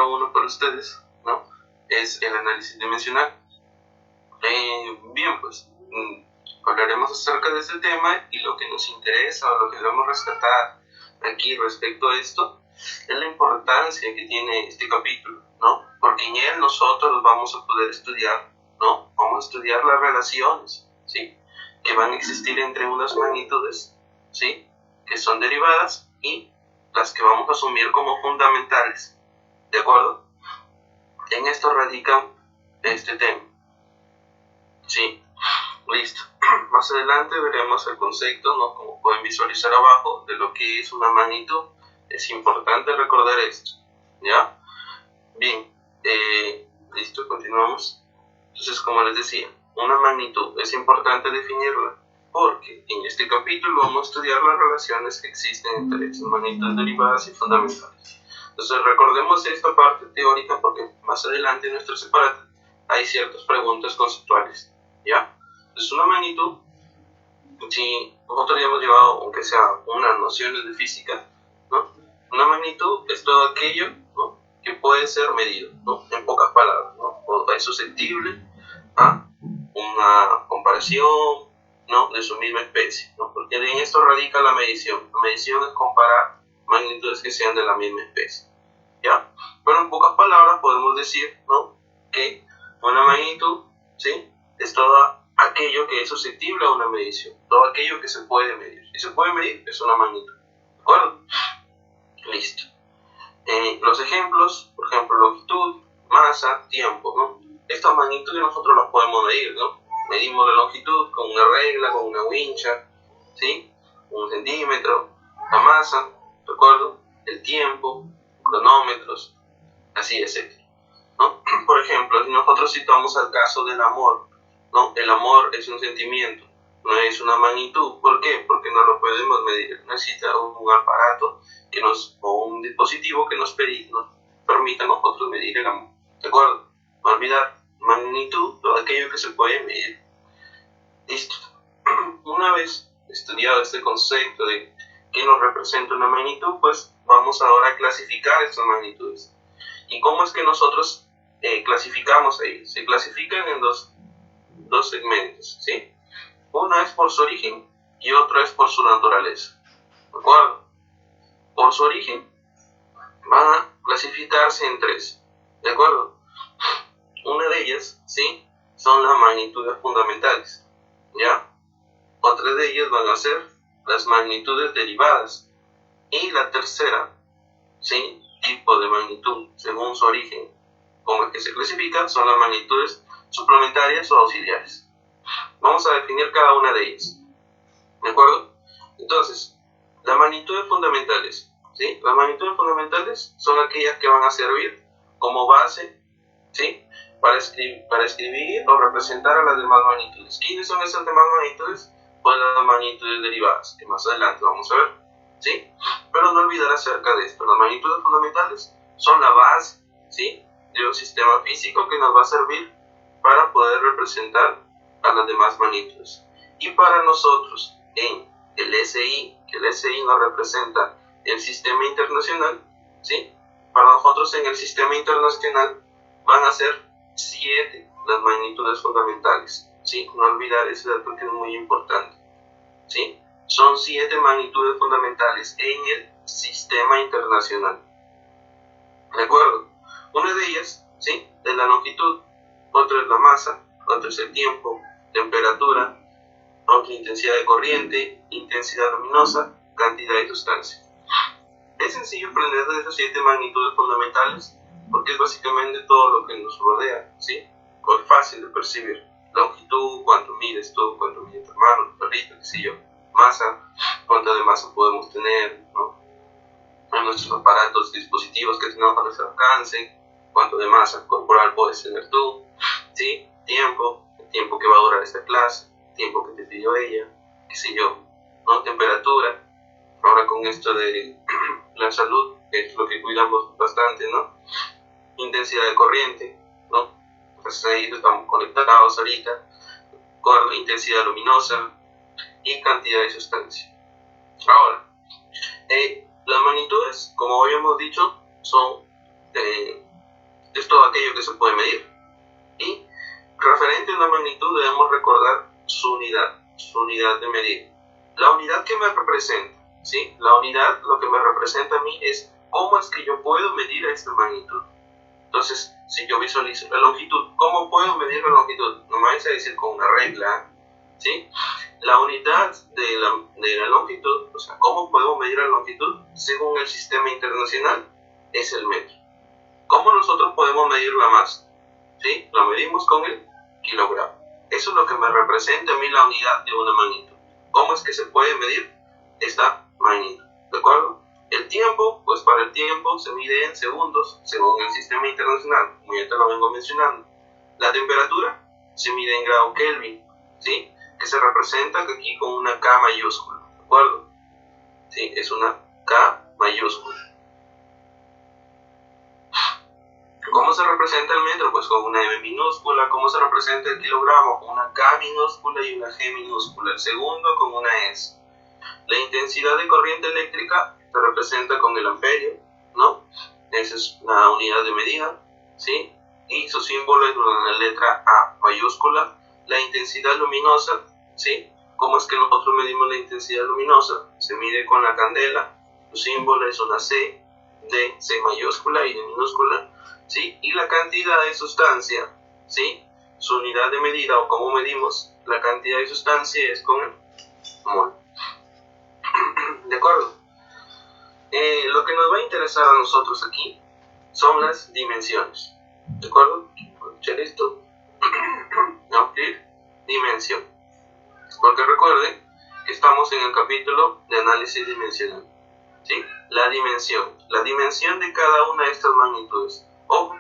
uno para ustedes, ¿no? Es el análisis dimensional. Bien, pues hablaremos acerca de este tema y lo que nos interesa o lo que debemos rescatar aquí respecto a esto es la importancia que tiene este capítulo, ¿no? Porque en él nosotros vamos a poder estudiar, ¿no? Vamos a estudiar las relaciones, ¿sí? Que van a existir entre unas magnitudes, ¿sí? Que son derivadas y las que vamos a asumir como fundamentales, ¿de acuerdo? En esto radica este tema. Sí, listo. Más adelante veremos el concepto, ¿no? Como pueden visualizar abajo, de lo que es una magnitud. Es importante recordar esto, ¿ya? Bien, listo, continuamos. Entonces, como les decía, una magnitud es importante definirla porque en este capítulo vamos a estudiar las relaciones que existen entre estas magnitudes derivadas y fundamentales. Entonces, recordemos esta parte teórica porque más adelante en nuestro separado hay ciertas preguntas conceptuales, ¿ya? Entonces, una magnitud, si nosotros ya hemos llevado, aunque sea unas nociones de física, ¿no? Una magnitud es todo aquello, ¿no? Que puede ser medido, ¿no? En pocas palabras, ¿no? O es susceptible a una comparación, ¿no? De su misma especie, ¿no? Porque en esto radica la medición. La medición es comparar magnitudes que sean de la misma especie, ¿ya? Pero en pocas palabras podemos decir, ¿no? Que una magnitud, ¿sí? Es todo aquello que es susceptible a una medición, todo aquello que se puede medir. Si se puede medir, es una magnitud, ¿de acuerdo? Listo. Los ejemplos, por ejemplo, longitud, masa, tiempo, ¿no? Estas magnitudes nosotros las podemos medir, ¿no? Medimos la longitud con una regla, con una wincha, ¿sí? Un centímetro, la masa, ¿de acuerdo? El tiempo, cronómetros, así, etc., ¿no? Por ejemplo, si nosotros citamos el caso del amor, ¿no? El amor es un sentimiento, no es una magnitud. ¿Por qué? Porque no lo podemos medir. Necesita un aparato o un dispositivo que nos permita a nosotros medir el amor, ¿de acuerdo? No olvidar, magnitud, todo aquello que se puede medir. Listo. Una vez estudiado este concepto de qué nos representa una magnitud, pues vamos ahora a clasificar estas magnitudes. ¿Y cómo es que nosotros clasificamos ahí? Se clasifican en dos segmentos, ¿sí? Uno es por su origen y otro es por su naturaleza, ¿de acuerdo? Por su origen van a clasificarse en tres, ¿de acuerdo? Una de ellas, ¿sí? Son las magnitudes fundamentales, ¿ya? Otra de ellas van a ser las magnitudes derivadas. Y la tercera, ¿sí? Tipo de magnitud, según su origen, como es que se clasifican, son las magnitudes suplementarias o auxiliares. Vamos a definir cada una de ellas, ¿de acuerdo? Entonces, las magnitudes fundamentales, ¿sí? Las magnitudes fundamentales son aquellas que van a servir como base, ¿sí? Para escribir o representar a las demás magnitudes. ¿Quiénes son esas demás magnitudes? Pues las magnitudes derivadas, que más adelante vamos a ver, ¿sí? Pero no olvidar acerca de esto. Las magnitudes fundamentales son la base, ¿sí? De un sistema físico que nos va a servir para poder representar a las demás magnitudes. Y para nosotros, en el SI, que el SI nos representa el sistema internacional, ¿sí? Para nosotros en el sistema internacional van a ser 7 las magnitudes fundamentales, ¿sí? No olvidar ese dato que es muy importante, ¿sí? Son 7 magnitudes fundamentales en el sistema internacional, ¿de acuerdo? Una de ellas, ¿sí? Es la longitud, otra es la masa, otra es el tiempo, temperatura, otra intensidad de corriente, intensidad luminosa, cantidad de sustancia. Es sencillo aprender de esas 7 magnitudes fundamentales porque es básicamente todo lo que nos rodea, ¿sí? O es fácil de percibir. Longitud, cuánto mides tú, cuánto mide tu hermano, tu perrito, qué sé yo. Masa, cuánto de masa podemos tener, ¿no? En nuestros aparatos, dispositivos que tenemos a nuestro alcance, cuánto de masa corporal puedes tener tú, ¿sí? Tiempo, el tiempo que va a durar esta clase, el tiempo que te pidió ella, qué sé yo, ¿no? Temperatura. Ahora con esto de la salud, que es lo que cuidamos bastante, ¿no? Intensidad de corriente, ¿no? Pues ahí estamos conectados ahorita, con intensidad luminosa y cantidad de sustancia. Ahora, las magnitudes, como habíamos dicho, son aquello que se puede medir. Y referente a una magnitud debemos recordar su unidad de medida. La unidad que me representa, ¿sí? La unidad, lo que me representa a mí es cómo es que yo puedo medir esta magnitud. Entonces, si yo visualizo la longitud, ¿cómo puedo medir la longitud? No me vais a decir con una regla, ¿sí? La unidad de la longitud, o sea, ¿cómo podemos medir la longitud? Según el sistema internacional, es el metro. ¿Cómo nosotros podemos medir la masa? ¿Sí? La medimos con el kilogramo. Eso es lo que me representa a mí la unidad de una magnitud. ¿Cómo es que se puede medir esta magnitud? ¿De acuerdo? El tiempo, pues para el tiempo se mide en segundos, según el sistema internacional, como ya te lo vengo mencionando. La temperatura se mide en grado Kelvin, ¿sí? Que se representa aquí con una K mayúscula, ¿de acuerdo? Sí, es una K mayúscula. ¿Cómo se representa el metro? Pues con una M minúscula. ¿Cómo se representa el kilogramo? Con una K minúscula y una G minúscula. El segundo con una S. La intensidad de corriente eléctrica se representa con el amperio, ¿no? Esa es la unidad de medida, ¿sí? Y su símbolo es la letra A mayúscula. La intensidad luminosa, ¿sí? ¿Cómo es que nosotros medimos la intensidad luminosa? Se mide con la candela. Su símbolo es una C, de C mayúscula y de minúscula, ¿sí? Y la cantidad de sustancia, ¿sí? Su unidad de medida o cómo medimos la cantidad de sustancia es con el mol. ¿De acuerdo? Lo que nos va a interesar a nosotros aquí son las dimensiones. ¿De acuerdo? Escuchar esto. No, dimensión. Porque recuerden que estamos en el capítulo de análisis dimensional. ¿Sí? La dimensión de cada una de estas magnitudes. Ojo,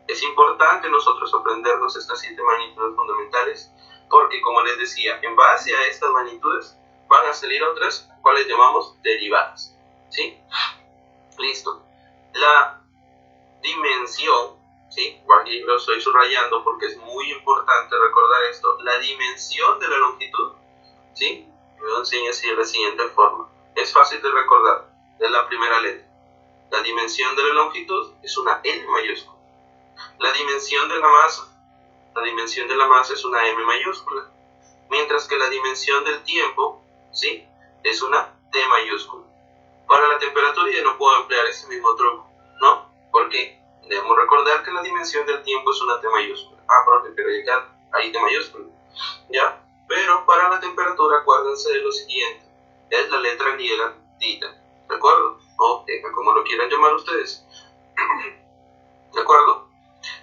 es importante nosotros aprendernos estas 7 magnitudes fundamentales, porque como les decía, en base a estas magnitudes van a salir otras, cuales llamamos derivadas. ¿Sí? Listo. La dimensión, ¿sí? Aquí lo estoy subrayando porque es muy importante recordar esto. La dimensión de la longitud, ¿sí? Yo lo enseño así de la siguiente forma. Es fácil de recordar, es la primera letra. La dimensión de la longitud es una L mayúscula. La dimensión de la masa es una M mayúscula. Mientras que la dimensión del tiempo, ¿sí? Es una T mayúscula. Para la temperatura ya no puedo emplear ese mismo truco, ¿no? Porque debemos recordar que la dimensión del tiempo es una T mayúscula. Profe, pero ya hay T mayúscula, ¿ya? Pero para la temperatura acuérdense de lo siguiente, es la letra griega tita, ¿de acuerdo? O teca, como lo quieran llamar ustedes, ¿de acuerdo?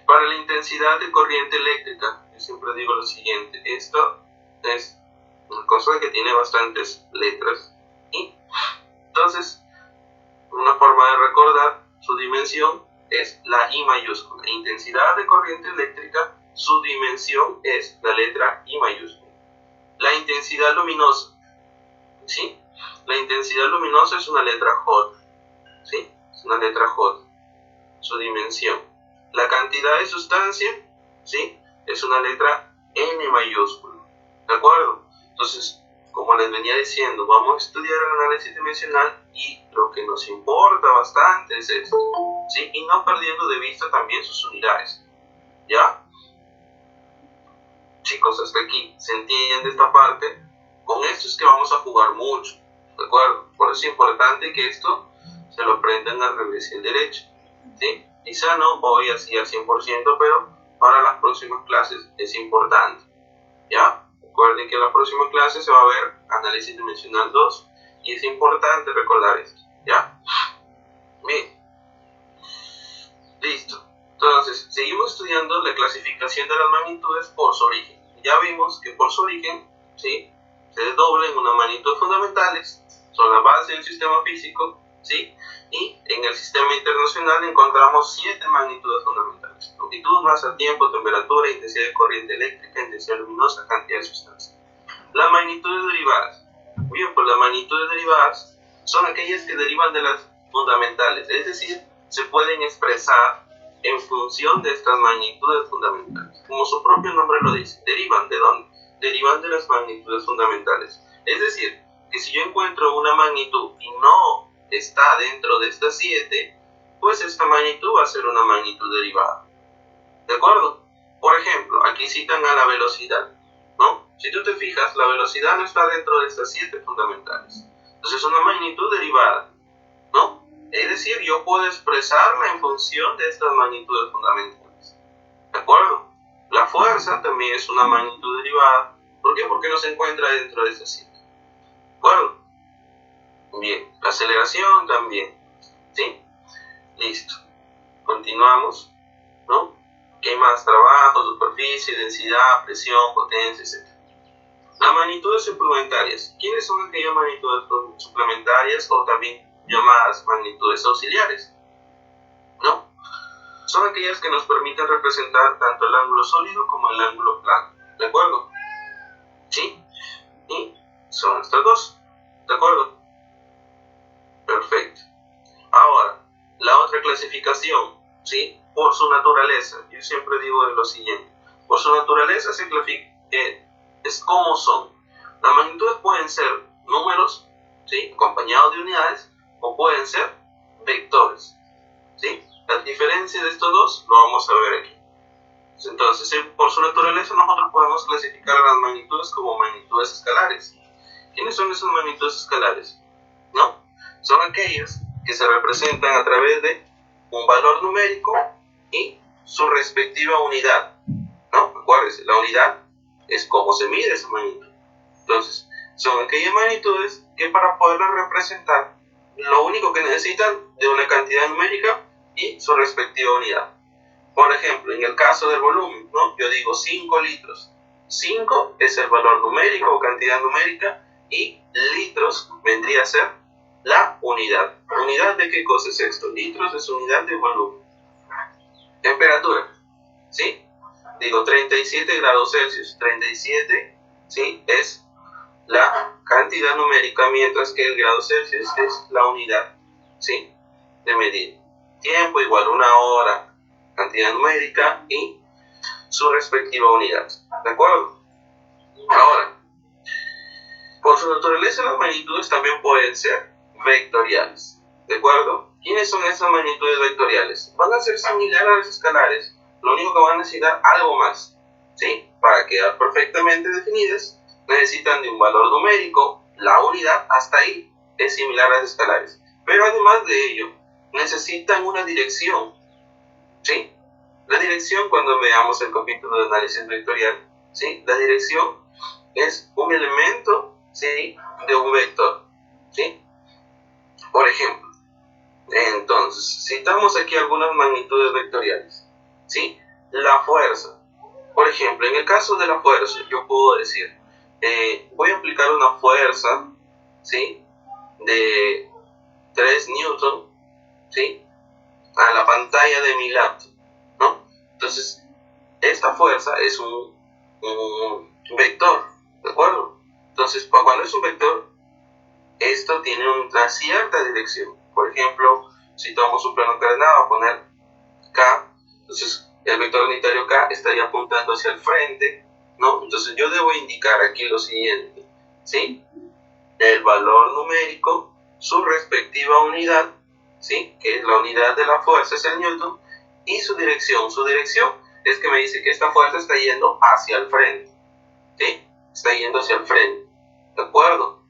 Para la intensidad de corriente eléctrica, yo siempre digo lo siguiente, esto es una cosa que tiene bastantes letras, y entonces una forma de recordar su dimensión es la I mayúscula. Intensidad de corriente eléctrica, su dimensión es la letra I mayúscula. La intensidad luminosa, ¿sí? La intensidad luminosa es una letra J, ¿sí? Es una letra J, su dimensión. La cantidad de sustancia, ¿sí? Es una letra N mayúscula, ¿de acuerdo? Entonces, como les venía diciendo, vamos a estudiar el análisis dimensional y lo que nos importa bastante es esto, ¿sí? Y no perdiendo de vista también sus unidades, ¿ya? Chicos, hasta aquí, ¿se entiende esta parte? Con esto es que vamos a jugar mucho, ¿de acuerdo? Por eso es importante que esto se lo aprendan al revés y al derecho, ¿sí? Quizá no hoy así al 100%, pero para las próximas clases es importante, ¿ya? Recuerden que en la próxima clase se va a ver análisis dimensional 2 y es importante recordar esto, ¿ya? Bien, listo. Entonces, seguimos estudiando la clasificación de las magnitudes por su origen. Ya vimos que por su origen, ¿sí? Se desdoblan en unas magnitudes fundamentales, son la base del sistema físico, ¿sí? Y en el sistema internacional encontramos 7 magnitudes fundamentales: longitud, masa, tiempo, temperatura, intensidad de corriente eléctrica, intensidad luminosa, cantidad de sustancia. Las magnitudes derivadas. Bien, pues las magnitudes derivadas son aquellas que derivan de las fundamentales, es decir, se pueden expresar en función de estas magnitudes fundamentales. Como su propio nombre lo dice, derivan ¿de dónde? Derivan de las magnitudes fundamentales. Es decir, que si yo encuentro una magnitud y no está dentro de estas 7, pues esta magnitud va a ser una magnitud derivada. ¿De acuerdo? Por ejemplo, aquí citan a la velocidad, ¿no? Si tú te fijas, la velocidad no está dentro de estas 7 fundamentales. Entonces es una magnitud derivada, ¿no? Es decir, yo puedo expresarla en función de estas magnitudes fundamentales. ¿De acuerdo? La fuerza también es una magnitud derivada. ¿Por qué? Porque no se encuentra dentro de estas 7. ¿De acuerdo? Bien. La aceleración también. ¿Sí? Listo. Continuamos, ¿no? ¿Qué hay más? Trabajo, superficie, densidad, presión, potencia, etc. Las magnitudes suplementarias. ¿Quiénes son aquellas magnitudes suplementarias o también llamadas magnitudes auxiliares? ¿No? Son aquellas que nos permiten representar tanto el ángulo sólido como el ángulo plano. ¿De acuerdo? ¿Sí? Y son estas dos. ¿De acuerdo? Perfecto. Ahora, la otra clasificación, ¿sí? Por su naturaleza. Yo siempre digo lo siguiente. Por su naturaleza se clasifica, es como son. Las magnitudes pueden ser números, ¿sí? Acompañados de unidades, o pueden ser vectores, ¿sí? La diferencia de estos dos lo vamos a ver aquí. Entonces, por su naturaleza nosotros podemos clasificar a las magnitudes como magnitudes escalares. ¿Quiénes son esas magnitudes escalares? ¿No? Son aquellas que se representan a través de un valor numérico y su respectiva unidad, ¿no? Acuérdense, la unidad es cómo se mide esa magnitud. Entonces, son aquellas magnitudes que para poderlas representar, lo único que necesitan de una cantidad numérica y su respectiva unidad. Por ejemplo, en el caso del volumen, ¿no? Yo digo 5 litros. 5 es el valor numérico o cantidad numérica y litros vendría a ser la unidad. ¿Unidad de qué cosa es esto? Litros es unidad de volumen. Temperatura, ¿sí? Digo 37 grados Celsius. 37, ¿sí? Es la cantidad numérica, mientras que el grado Celsius es la unidad, ¿sí? De medida. Tiempo igual 1 hora, cantidad numérica y su respectiva unidad. ¿De acuerdo? Ahora, por su naturaleza las magnitudes también pueden ser vectoriales. ¿De acuerdo? ¿Quiénes son esas magnitudes vectoriales? Van a ser similares a las escalares, lo único que van a necesitar algo más, ¿sí? Para quedar perfectamente definidas, necesitan de un valor numérico, la unidad, hasta ahí es similar a las escalares. Pero además de ello, necesitan una dirección, ¿sí? La dirección, cuando veamos el capítulo de análisis vectorial, ¿sí? La dirección es un elemento, ¿sí? De un vector, ¿sí? Por ejemplo, entonces, citamos aquí algunas magnitudes vectoriales, ¿sí? La fuerza. Por ejemplo, en el caso de la fuerza, yo puedo decir, voy a aplicar una fuerza, ¿sí? De 3 newton, ¿sí? A la pantalla de mi laptop, ¿no? Entonces, esta fuerza es un vector, ¿de acuerdo? Entonces, cuando es un vector, esto tiene una cierta dirección. Por ejemplo, si tomamos un plano encadenado, a poner K, entonces el vector unitario K estaría apuntando hacia el frente, ¿no? Entonces yo debo indicar aquí lo siguiente, ¿sí? El valor numérico, su respectiva unidad, ¿sí? Que es la unidad de la fuerza, es el newton, y su dirección. Su dirección es que me dice que esta fuerza está yendo hacia el frente, ¿sí? Está yendo hacia el frente, ¿de acuerdo?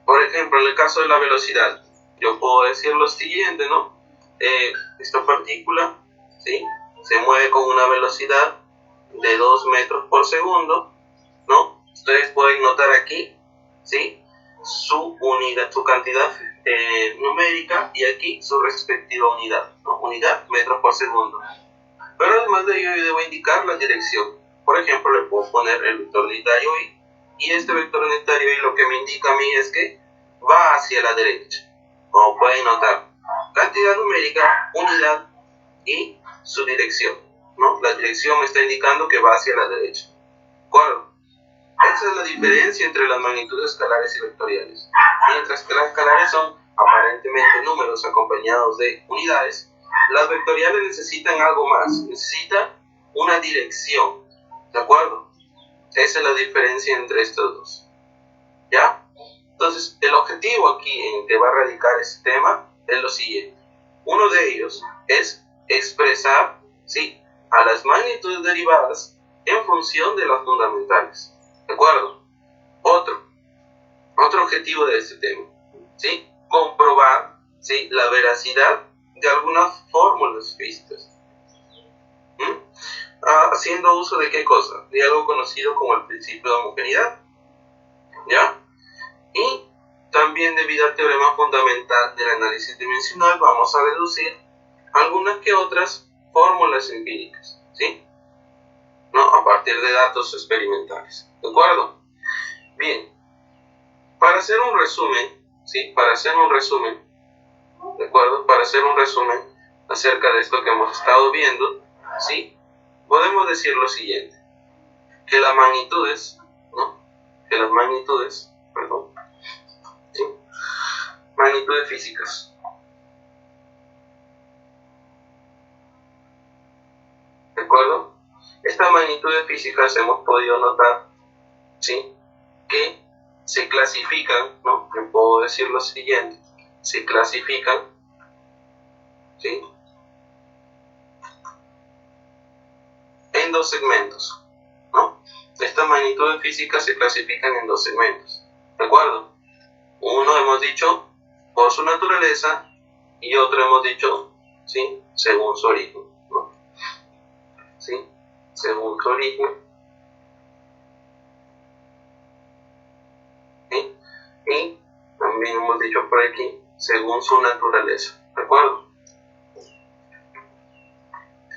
Por ejemplo, en el caso de la velocidad, yo puedo decir lo siguiente, ¿no? Esta partícula, ¿sí? Se mueve con una velocidad de 2 metros por segundo, ¿no? Ustedes pueden notar aquí, ¿sí? Su unidad, su cantidad numérica y aquí su respectiva unidad, ¿no? Unidad, metros por segundo. Pero además de ello, yo debo indicar la dirección. Por ejemplo, le puedo poner el vector unitario y este vector unitario y lo que me indica a mí es que va hacia la derecha. Como pueden notar, cantidad numérica, unidad y su dirección, ¿no? La dirección me está indicando que va hacia la derecha. ¿Cuál? Esa es la diferencia entre las magnitudes escalares y vectoriales. Mientras que las escalares son aparentemente números acompañados de unidades, las vectoriales necesitan algo más, necesitan una dirección, ¿de acuerdo? Esa es la diferencia entre estos dos, ¿ya? Entonces, el objetivo aquí en que va a radicar este tema es lo siguiente. Uno de ellos es expresar, ¿sí? a las magnitudes derivadas en función de las fundamentales. ¿De acuerdo? Otro objetivo de este tema, ¿sí? Comprobar, ¿sí?, la veracidad de algunas fórmulas físicas. Haciendo uso de ¿qué cosa? De algo conocido como el principio de homogeneidad, ¿ya? Y también, debido al teorema fundamental del análisis dimensional, vamos a deducir algunas que otras fórmulas empíricas, ¿sí? ¿No? A partir de datos experimentales, ¿de acuerdo? Bien, para hacer un resumen, ¿sí? Para hacer un resumen, ¿de acuerdo? Para hacer un resumen acerca de esto que hemos estado viendo, ¿sí?, podemos decir lo siguiente, que las magnitudes, ¿no? ¿Sí? Magnitudes físicas. ¿De acuerdo? Estas magnitudes físicas hemos podido notar, ¿sí?, que se clasifican, ¿no? Yo puedo decir lo siguiente, se clasifican, ¿sí?, en dos segmentos, ¿no? Estas magnitudes físicas se clasifican en dos segmentos, ¿de acuerdo? Uno hemos dicho por su naturaleza y otro hemos dicho, ¿sí?, según su origen, ¿no? ¿Sí? Según su origen, ¿sí? Y también hemos dicho por aquí, según su naturaleza, ¿de acuerdo?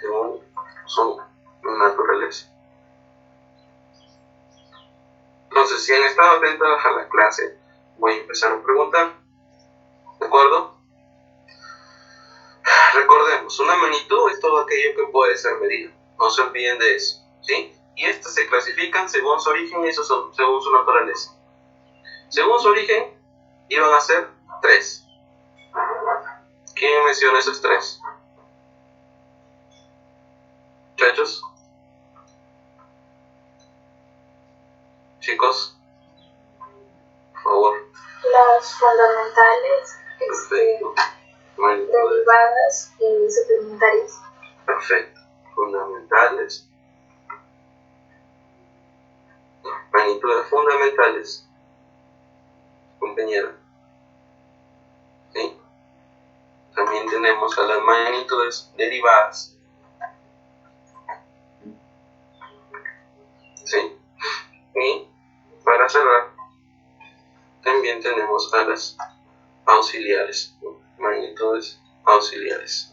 Según su naturaleza. Entonces, si han estado atentos a la clase, voy a empezar a preguntar, ¿de acuerdo? Recordemos, una magnitud es todo aquello que puede ser medido, no se olviden de eso, ¿sí? Y estas se clasifican según su origen y según su naturaleza. Según su origen, iban a ser 3. ¿Quién menciona esos 3? Muchachos, chicos, por favor. Las fundamentales, derivadas y suplementarias. Perfecto. Fundamentales. Magnitudes fundamentales. Compañera. ¿Sí? También tenemos a las magnitudes derivadas. ¿Sí? Y para cerrar, también tenemos a las auxiliares, magnitudes auxiliares.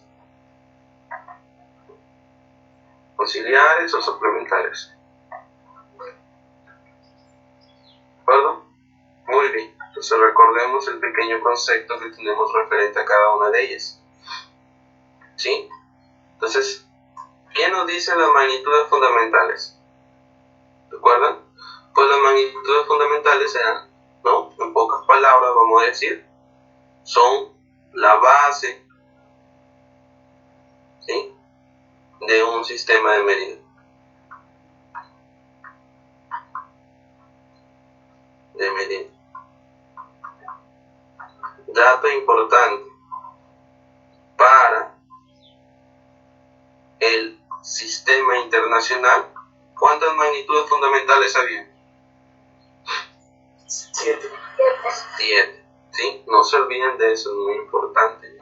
Auxiliares o suplementarias. ¿De acuerdo? Muy bien. Entonces recordemos el pequeño concepto que tenemos referente a cada una de ellas. ¿Sí? Entonces, ¿qué nos dicen las magnitudes fundamentales? ¿Recuerdan? Pues las magnitudes fundamentales eran, ¿no?, en pocas palabras vamos a decir, son la base, ¿sí?, de un sistema de medida. Dato importante para el sistema internacional, ¿cuántas magnitudes fundamentales había? 7. 7, ¿sí? No se olviden de eso, es muy importante.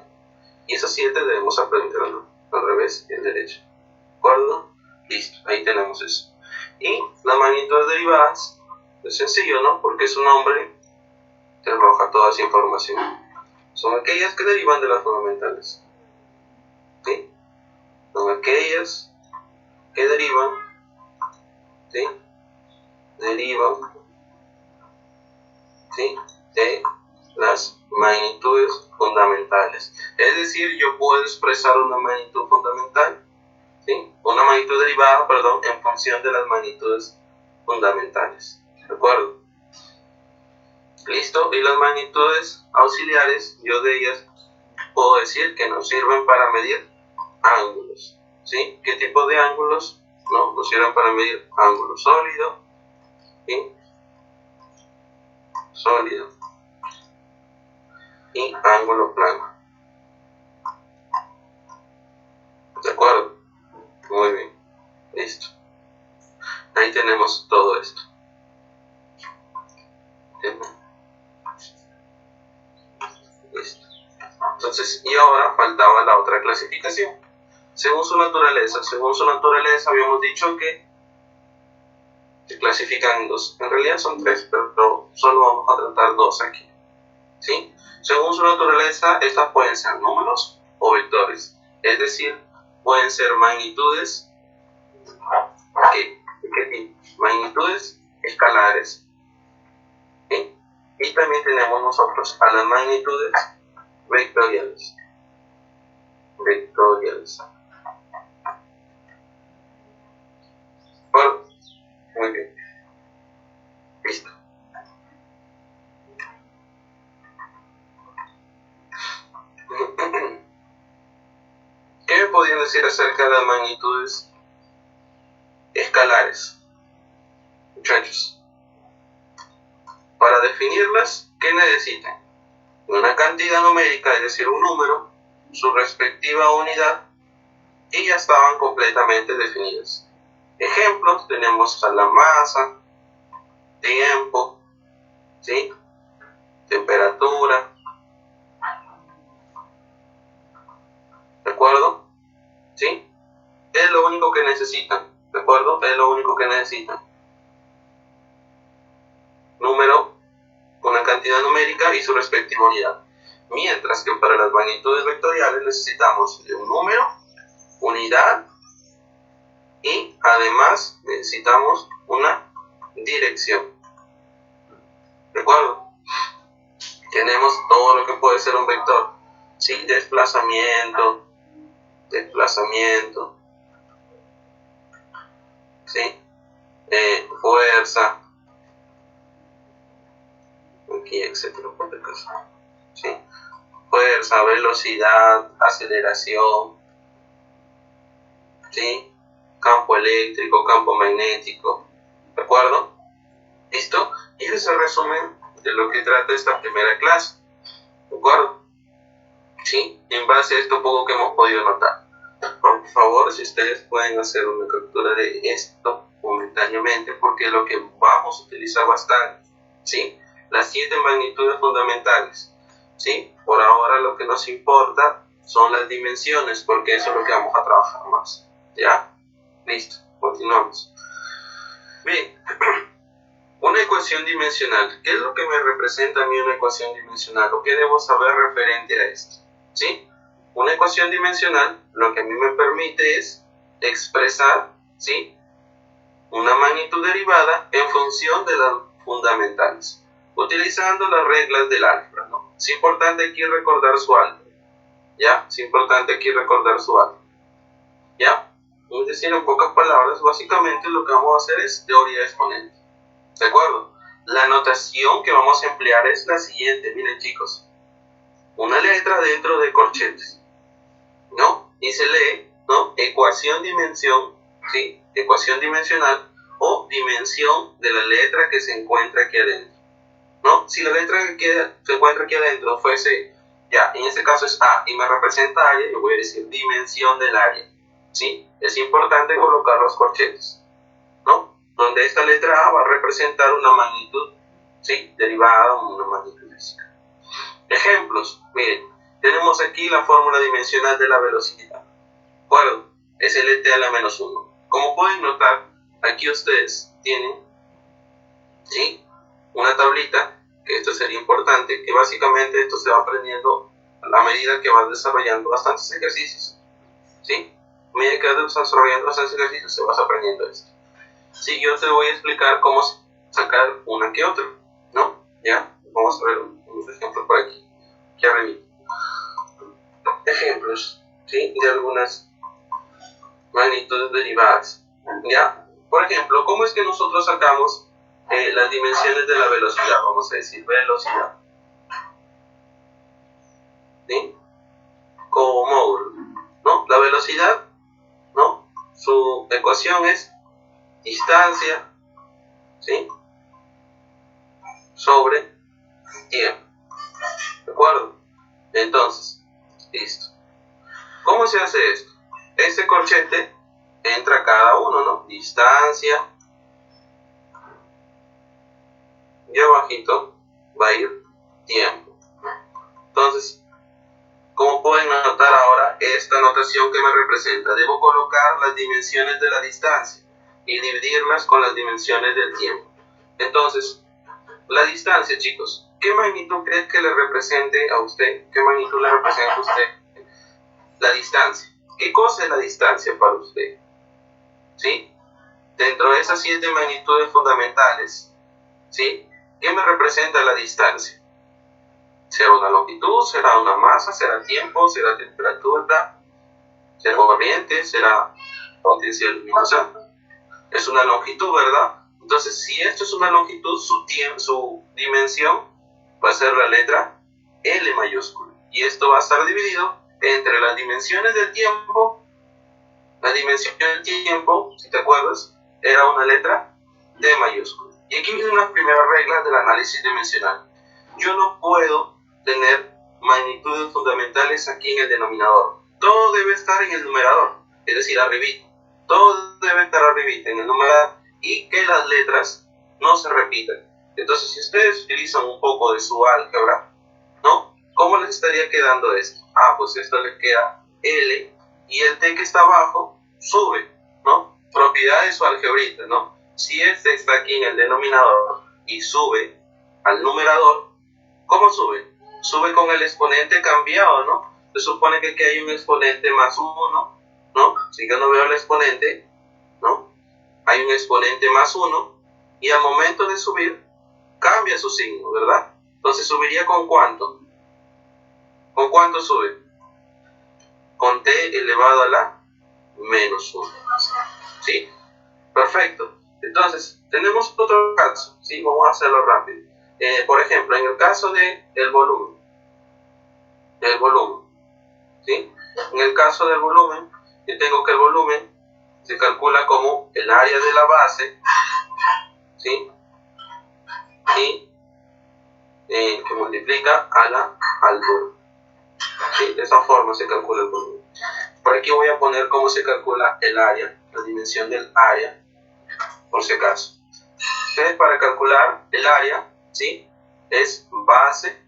Y esas 7 debemos aprenderlo al revés y al derecho. ¿De acuerdo? Listo, ahí tenemos eso. Y las magnitudes derivadas, es sencillo, ¿no? Porque su nombre te arroja toda esa información. Son aquellas que derivan de las fundamentales. ¿Sí? Son aquellas que derivan, ¿sí?, ¿sí?, de las magnitudes fundamentales. Es decir, yo puedo expresar una magnitud fundamental, ¿sí?, una magnitud derivada, perdón, en función de las magnitudes fundamentales. ¿De acuerdo? Listo. Y las magnitudes auxiliares, yo de ellas puedo decir que nos sirven para medir ángulos. ¿Sí? ¿Qué tipo de ángulos? No, nos sirven para medir ángulo sólido, ¿sí?, sólido, y ángulo plano. ¿De acuerdo? Muy bien. Listo. Ahí tenemos todo esto. Listo. Entonces, y ahora faltaba la otra clasificación. Según su naturaleza habíamos dicho que se clasifican en dos. En realidad son tres, pero solo vamos a tratar dos aquí. ¿Sí? Según su naturaleza, estas pueden ser números o vectores. Es decir, pueden ser magnitudes. ¿Qué tipo? Magnitudes escalares. ¿Sí? Y también tenemos nosotros a las magnitudes vectoriales. Bueno, muy bien. Listo. ¿Qué me podrían decir acerca de las magnitudes escalares? Muchachos, para definirlas, ¿qué necesitan? Una cantidad numérica, es decir, un número, su respectiva unidad, y ya estaban completamente definidas. Ejemplos, tenemos a la masa, tiempo, ¿sí? Temperatura, ¿de acuerdo? ¿Sí? Es lo único que necesitan, ¿de acuerdo? Es lo único que necesitan. Número, una cantidad numérica y su respectiva unidad. Mientras que para las magnitudes vectoriales necesitamos de un número, unidad, y además necesitamos una dirección. ¿De acuerdo? Tenemos todo lo que puede ser un vector. Sí, desplazamiento, ¿sí? Fuerza, aquí, etcétera, por el caso. ¿Sí? Fuerza, velocidad, aceleración, ¿sí? Campo eléctrico, campo magnético, ¿de acuerdo? ¿Listo? Y ese es el resumen de lo que trata esta primera clase, ¿de acuerdo? ¿Sí? En base a esto poco que hemos podido notar. Por favor, si ustedes pueden hacer una captura de esto momentáneamente, porque es lo que vamos a utilizar bastante, ¿sí? Las 7 magnitudes fundamentales, ¿sí? Por ahora lo que nos importa son las dimensiones, porque eso es lo que vamos a trabajar más, ¿ya? Listo, continuamos. Bien, una ecuación dimensional. ¿Qué es lo que me representa a mí una ecuación dimensional? ¿O qué debo saber referente a esto? ¿Sí? Una ecuación dimensional lo que a mí me permite es expresar, ¿sí?, una magnitud derivada en función de las fundamentales, utilizando las reglas del álgebra, ¿no? Es importante aquí recordar su álgebra, ¿ya? Es importante aquí recordar su álgebra, ¿ya? Es decir, en pocas palabras, básicamente lo que vamos a hacer es teoría exponente, ¿de acuerdo? La notación que vamos a emplear es la siguiente, miren chicos, una letra dentro de corchetes, ¿no? Y se lee, ¿no? Ecuación dimensión, ¿sí? Ecuación dimensional o dimensión de la letra que se encuentra aquí adentro, ¿no? Si la letra que se encuentra aquí adentro fuese, ya, en este caso es A y me representa área, yo voy a decir dimensión del área, ¿sí? Es importante colocar los corchetes, ¿no? Donde esta letra A va a representar una magnitud, ¿sí?, derivada o una magnitud física. Ejemplos, miren, tenemos aquí la fórmula dimensional de la velocidad. Bueno, es LT a la menos 1. Como pueden notar, aquí ustedes tienen, ¿sí?, una tablita, que esto sería importante, que básicamente esto se va aprendiendo a medida que vas desarrollando bastantes ejercicios, ¿sí? A medida que vas desarrollando bastantes ejercicios, se vas aprendiendo esto. Sí, yo te voy a explicar cómo sacar una que otra, ¿no? ¿Ya? Vamos a ver unos ejemplos por aquí, arriba. Ejemplos, ¿sí?, de algunas magnitudes derivadas, ¿ya? Por ejemplo, ¿cómo es que nosotros sacamos las dimensiones de la velocidad? Vamos a decir velocidad, ¿sí?, como módulo, ¿no? La velocidad, ¿no?, su ecuación es distancia, ¿sí?, sobre tiempo, ¿de acuerdo? Entonces, listo. ¿Cómo se hace esto? Este corchete entra cada uno, ¿no? Distancia. Y abajito va a ir tiempo. Entonces, como pueden notar ahora, esta notación que me representa, debo colocar las dimensiones de la distancia y dividirlas con las dimensiones del tiempo. Entonces, la distancia, chicos, ¿qué magnitud crees que le represente a usted? ¿Qué magnitud le representa a usted? La distancia. ¿Qué cosa es la distancia para usted? ¿Sí? Dentro de esas 7 magnitudes fundamentales, ¿sí? ¿Qué me representa la distancia? ¿Será una longitud? ¿Será una masa? ¿Será tiempo? ¿Será temperatura? ¿Será corriente? ¿Será potencia luminosa? Es una longitud, ¿verdad? Entonces, si esto es una longitud, su dimensión va a ser la letra L mayúscula. Y esto va a estar dividido entre las dimensiones del tiempo. La dimensión del tiempo, si te acuerdas, era una letra D mayúscula. Y aquí vienen las primeras reglas del análisis dimensional. Yo no puedo tener magnitudes fundamentales aquí en el denominador. Todo debe estar en el numerador, es decir, arribita. Todo debe estar arribita en el numerador y que las letras no se repitan. Entonces, si ustedes utilizan un poco de su álgebra, ¿no? ¿Cómo les estaría quedando esto? Pues esto les queda L y el T que está abajo sube, ¿no? Propiedades o algebrita, ¿no? Si este está aquí en el denominador y sube al numerador, ¿cómo sube? Sube con el exponente cambiado, ¿no? Se supone que aquí hay un exponente más 1, ¿no? Si yo no veo el exponente, ¿no? Hay un exponente más 1 y al momento de subir cambia su signo, ¿verdad? Entonces subiría ¿con cuánto? ¿Con cuánto sube? Con t elevado a la menos 1. ¿Sí? Perfecto. Entonces, tenemos otro caso, ¿sí? Vamos a hacerlo rápido. Por ejemplo, en el caso del volumen, ¿sí? En el caso del volumen, yo tengo que el volumen se calcula como el área de la base, ¿sí? Y que multiplica a la altura. ¿Sí? De esa forma se calcula el volumen. Por aquí voy a poner cómo se calcula el área, la dimensión del área, por si acaso. Entonces, para calcular el área, ¿sí? Es base,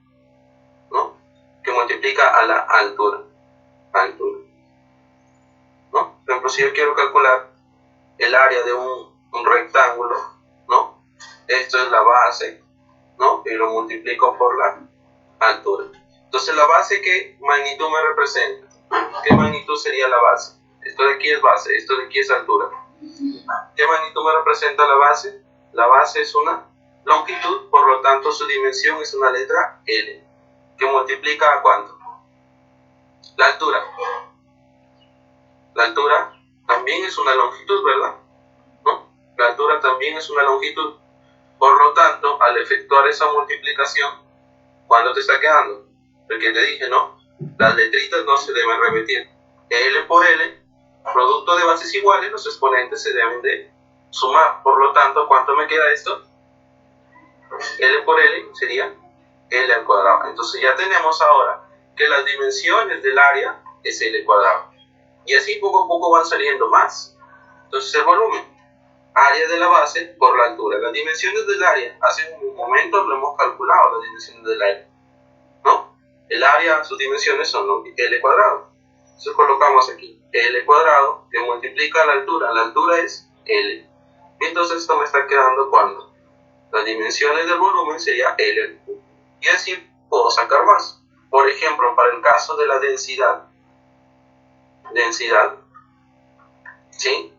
¿no? Que multiplica a la altura. ¿No? Por ejemplo, si yo quiero calcular el área de un rectángulo, ¿no? Esto es la base, ¿no? Y lo multiplico por la altura. Entonces, la base, ¿qué magnitud me representa? ¿Qué magnitud sería la base? Esto de aquí es base, esto de aquí es altura. ¿Qué magnitud me representa la base? La base es una longitud, por lo tanto su dimensión es una letra L, que multiplica ¿a cuánto? La altura. La altura también es una longitud, ¿verdad? ¿No? La altura también es una longitud. Por lo tanto, al efectuar esa multiplicación, ¿cuánto te está quedando? Porque te dije, ¿no? Las letritas no se deben repetir. L por L, producto de bases iguales, los exponentes se deben de sumar. Por lo tanto, ¿cuánto me queda esto? L por L sería L al cuadrado. Entonces ya tenemos ahora que las dimensiones del área es L cuadrado. Y así poco a poco van saliendo más. Entonces el volumen, área de la base por la altura. Las dimensiones del área, hace un momento lo hemos calculado, las dimensiones del área, ¿no? El área, sus dimensiones son L cuadrado. Entonces colocamos aquí L cuadrado que multiplica la altura. La altura es L. Y entonces esto me está quedando cuando las dimensiones del volumen sería L. Y así puedo sacar más. Por ejemplo, para el caso de la densidad, ¿sí?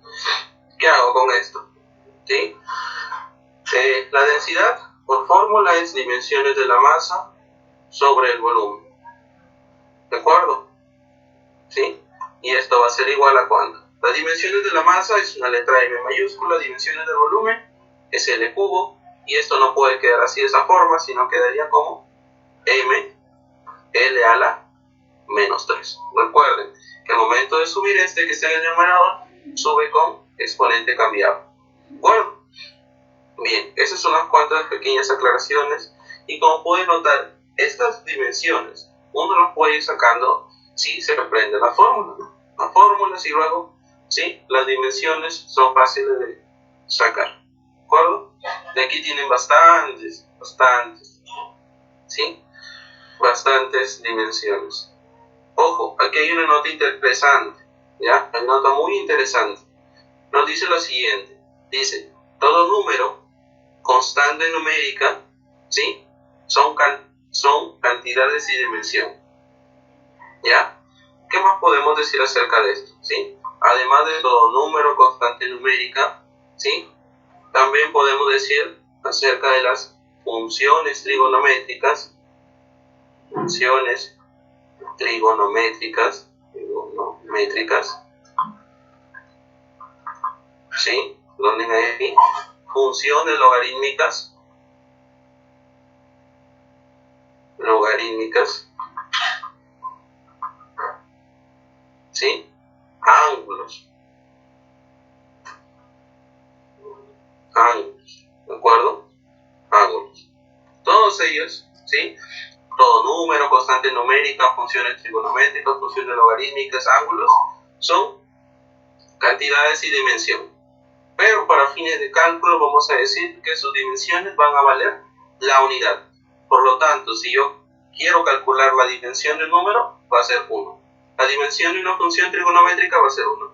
¿Qué hago con esto? ¿Sí? La densidad, por fórmula, es dimensiones de la masa sobre el volumen. ¿De acuerdo? ¿Sí? Y esto va a ser igual a ¿cuánto? Las dimensiones de la masa es una letra M mayúscula, dimensiones del volumen es L cubo, y esto no puede quedar así de esa forma, sino quedaría como M L a la menos 3. Recuerden que al momento de subir este que está en el numerador, sube con exponente cambiado. Bueno, bien, esas son unas cuantas pequeñas aclaraciones, y como pueden notar, estas dimensiones uno las puede ir sacando si se aprende la fórmula, ¿no? Las fórmulas, y luego ¿sí? Las dimensiones son fáciles de sacar, ¿de acuerdo? De aquí tienen bastantes, ¿sí? Bastantes dimensiones. Ojo, aquí hay una nota interesante, ¿ya? Hay una nota muy interesante. Nos dice lo siguiente, dice, todo número, constante numérica, ¿sí? Son cantidades y dimensión, ¿ya? ¿Qué más podemos decir acerca de esto? ¿Sí? Además de todo número, constante numérica, ¿sí? También podemos decir acerca de las funciones trigonométricas, ¿sí? Donde hay funciones logarítmicas, ¿sí? Ángulos, ¿de acuerdo? Ángulos. Todos ellos, ¿sí? Todo número, constante numérica, funciones trigonométricas, funciones logarítmicas, ángulos, son cantidades y dimensión. Pero para fines de cálculo vamos a decir que sus dimensiones van a valer la unidad. Por lo tanto, si yo quiero calcular la dimensión de un número, va a ser 1. La dimensión de una función trigonométrica va a ser 1.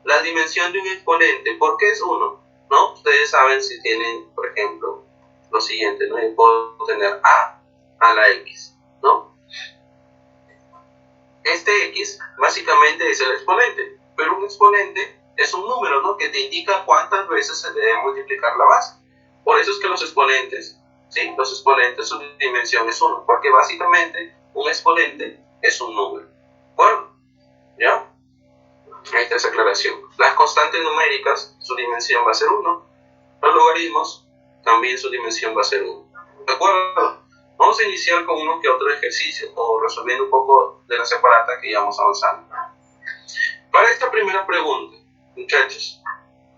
La dimensión de un exponente, ¿por qué es 1? ¿No? Ustedes saben si tienen, por ejemplo, lo siguiente, ¿no? Yo puedo tener a la x, ¿no? Este x básicamente es el exponente, pero un exponente es un número, ¿no? Que te indica cuántas veces se debe multiplicar la base. Por eso es que los exponentes, ¿sí? Los exponentes, su dimensión es 1, porque básicamente un exponente es un número. ¿De ¿ya? Ahí está esa aclaración. Las constantes numéricas, su dimensión va a ser 1. Los logaritmos, también su dimensión va a ser 1. ¿De acuerdo? Vamos a iniciar con uno que otro ejercicio, o resolviendo un poco de la separata que ya vamos avanzando. Para esta primera pregunta, muchachos,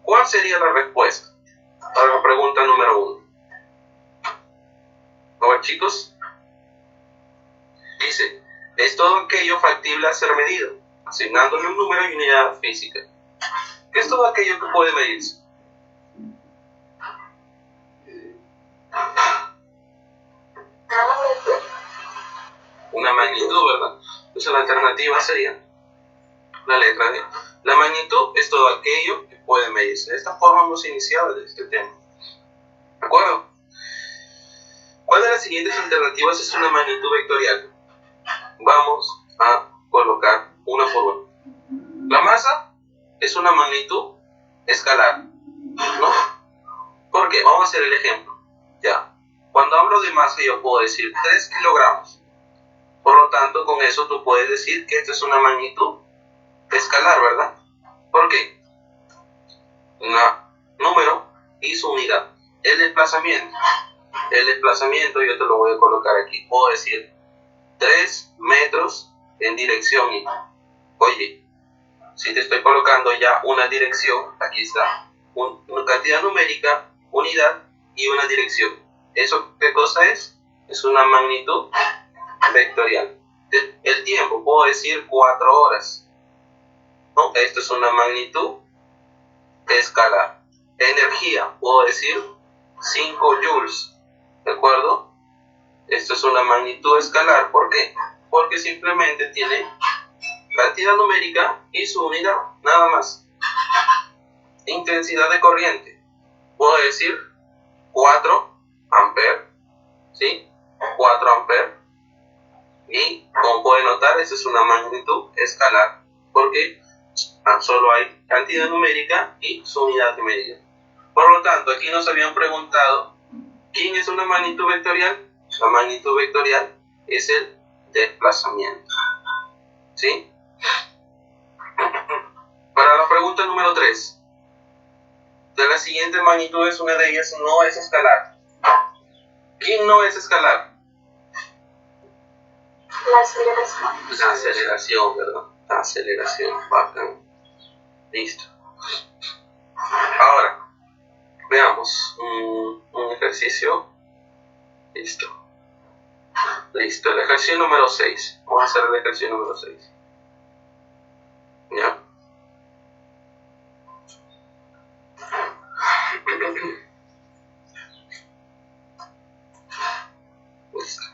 ¿cuál sería la respuesta para la pregunta número 1? A ver, chicos, dice, es todo aquello factible a ser medido, asignándole un número y unidad física. ¿Qué es todo aquello que puede medirse? Una magnitud, ¿verdad? Entonces la alternativa sería la letra D. La magnitud es todo aquello que puede medirse. De esta forma hemos iniciado este tema. ¿De acuerdo? ¿Cuál de las siguientes alternativas es una magnitud vectorial? Vamos a colocar una por una. La masa es una magnitud escalar, ¿no? ¿Por qué? Vamos a hacer el ejemplo. Ya. Cuando hablo de masa yo puedo decir 3 kilogramos. Por lo tanto, con eso tú puedes decir que esta es una magnitud escalar, ¿verdad? ¿Por qué? Un número y su unidad. El desplazamiento yo te lo voy a colocar aquí. Puedo decir 3 metros en dirección Y. Oye, si te estoy colocando ya una dirección, aquí está, una cantidad numérica, unidad y una dirección. ¿Eso qué cosa es? Es una magnitud vectorial. El tiempo, puedo decir 4 horas. ¿No? Esto es una magnitud escalar. Energía, puedo decir 5 joules. ¿De acuerdo? Esto es una magnitud escalar. ¿Por qué? Porque simplemente tiene cantidad numérica y su unidad, nada más. Intensidad de corriente, puedo decir 4 amperes, ¿sí? 4 amperes. Y como pueden notar, esta es una magnitud escalar, porque solo hay cantidad numérica y su unidad numérica. Por lo tanto, aquí nos habían preguntado, ¿quién es una magnitud vectorial? La magnitud vectorial es el desplazamiento, ¿sí? Para la pregunta número 3, de las siguientes magnitudes, una de ellas no es escalar. ¿Quién no es escalar? La aceleración. La aceleración, ¿verdad? La aceleración, bacán. Listo. Ahora, veamos un ejercicio. Listo, el ejercicio número 6. Vamos a hacer el ejercicio número 6. ¿Ya?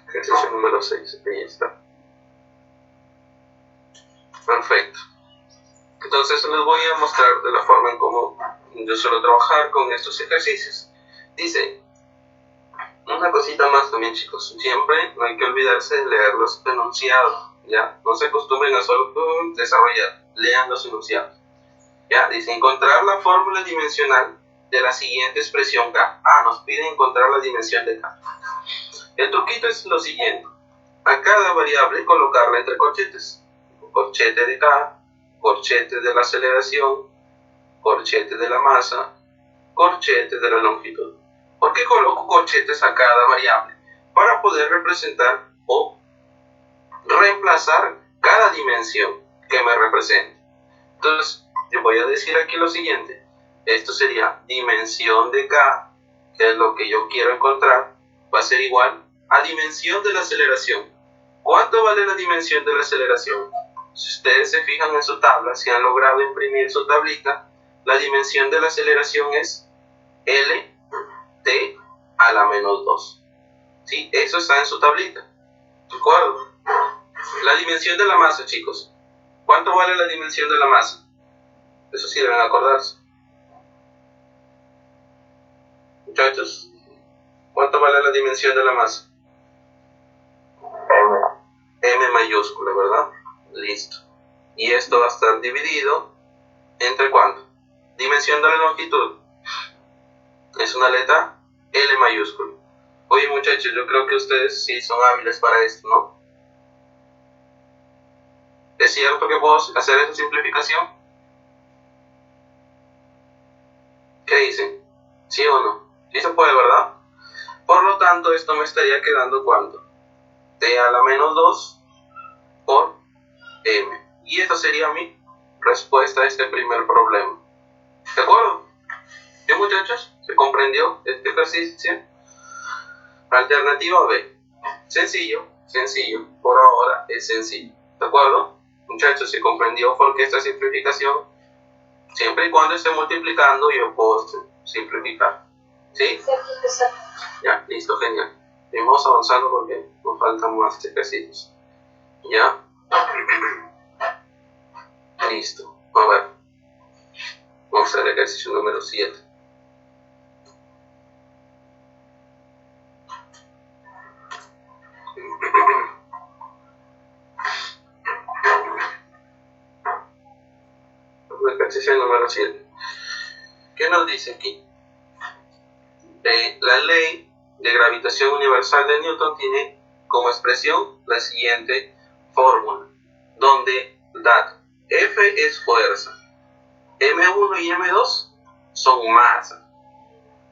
Ejercicio número 6, ahí está. Perfecto. Entonces les voy a mostrar de la forma en cómo yo suelo trabajar con estos ejercicios. Dice, una cosita más también, chicos, siempre no hay que olvidarse de leer los enunciados, ¿ya? No se acostumbren a solo desarrollar, lean los enunciados. ¿Ya? Dice, encontrar la fórmula dimensional de la siguiente expresión K. Nos pide encontrar la dimensión de K. El truquito es lo siguiente. A cada variable colocarla entre corchetes. Corchete de K, corchete de la aceleración, corchete de la masa, corchete de la longitud. ¿Por qué coloco corchetes a cada variable? Para poder representar o reemplazar cada dimensión que me represente. Entonces, yo voy a decir aquí lo siguiente. Esto sería dimensión de K, que es lo que yo quiero encontrar, va a ser igual a dimensión de la aceleración. ¿Cuánto vale la dimensión de la aceleración? Si ustedes se fijan en su tabla, si han logrado imprimir su tablita, la dimensión de la aceleración es LT a la menos 2. ¿Sí? Eso está en su tablita. ¿De acuerdo? La dimensión de la masa, chicos. ¿Cuánto vale la dimensión de la masa? Eso sí deben acordarse. Muchachos, ¿cuánto vale la dimensión de la masa? M mayúscula, ¿verdad? Listo. Y esto va a estar dividido entre ¿cuánto? Dimensión de la longitud. Es una letra L mayúscula. Oye, muchachos, yo creo que ustedes sí son hábiles para esto, ¿no? ¿Es cierto que puedo hacer esa simplificación? ¿Qué dicen? ¿Sí o no? Sí se puede, ¿verdad? Por lo tanto, esto me estaría quedando ¿cuánto? T a la menos 2 por M. Y esta sería mi respuesta a este primer problema. ¿De acuerdo? ¿Sí, muchachos? ¿Se comprendió este ejercicio? Alternativa B. Sencillo, sencillo. Por ahora es sencillo. ¿De acuerdo? Muchachos, ¿se comprendió por qué esta simplificación? Siempre y cuando esté multiplicando, yo puedo simplificar. ¿Sí? Ya, listo, genial. Vamos avanzando porque nos faltan más ejercicios. ¿Ya? Listo. A ver. Vamos al ejercicio número 7. Ejercicio número 7. ¿Qué nos dice aquí? La ley de gravitación universal de Newton tiene como expresión la siguiente fórmula, donde F es fuerza, M1 y M2 son masa,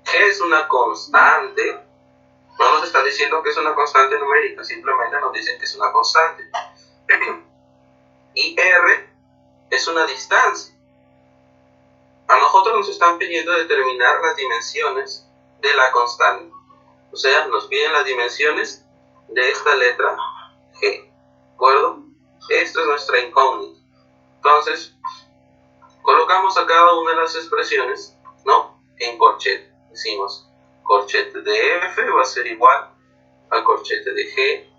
G es una constante. No nos están diciendo que es una constante numérica, simplemente nos dicen que es una constante. Y R es una distancia. A nosotros nos están pidiendo determinar las dimensiones de la constante. O sea, nos piden las dimensiones de esta letra G. ¿De acuerdo? Esto es nuestra incógnita. Entonces, colocamos a cada una de las expresiones, ¿no? En corchete. Decimos, corchete de F va a ser igual al corchete de G.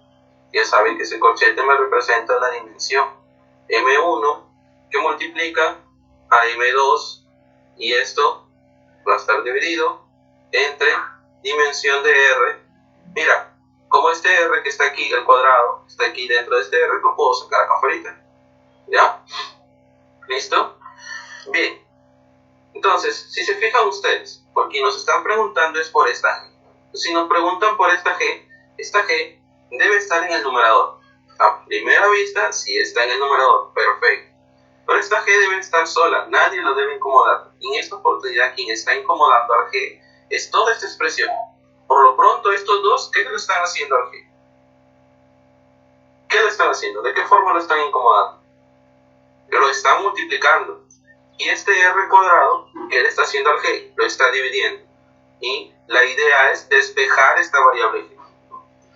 Ya saben que ese corchete me representa la dimensión M1 que multiplica a M2 y esto va a estar dividido entre dimensión de R. Mira, como este R que está aquí, el cuadrado, está aquí dentro de este R, lo puedo sacar acá afuera. ¿Ya? ¿Listo? Bien. Entonces, si se fijan ustedes, porque nos están preguntando es por esta G. Si nos preguntan por esta G debe estar en el numerador. A primera vista, sí está en el numerador. Perfecto. Pero esta G debe estar sola. Nadie lo debe incomodar. Y en esta oportunidad, quien está incomodando al G es toda esta expresión. Por lo pronto, estos dos, ¿qué le están haciendo al G? ¿Qué le están haciendo? ¿De qué forma lo están incomodando? Lo están multiplicando. Y este R cuadrado, ¿qué le está haciendo al G? Lo está dividiendo. Y la idea es despejar esta variable G.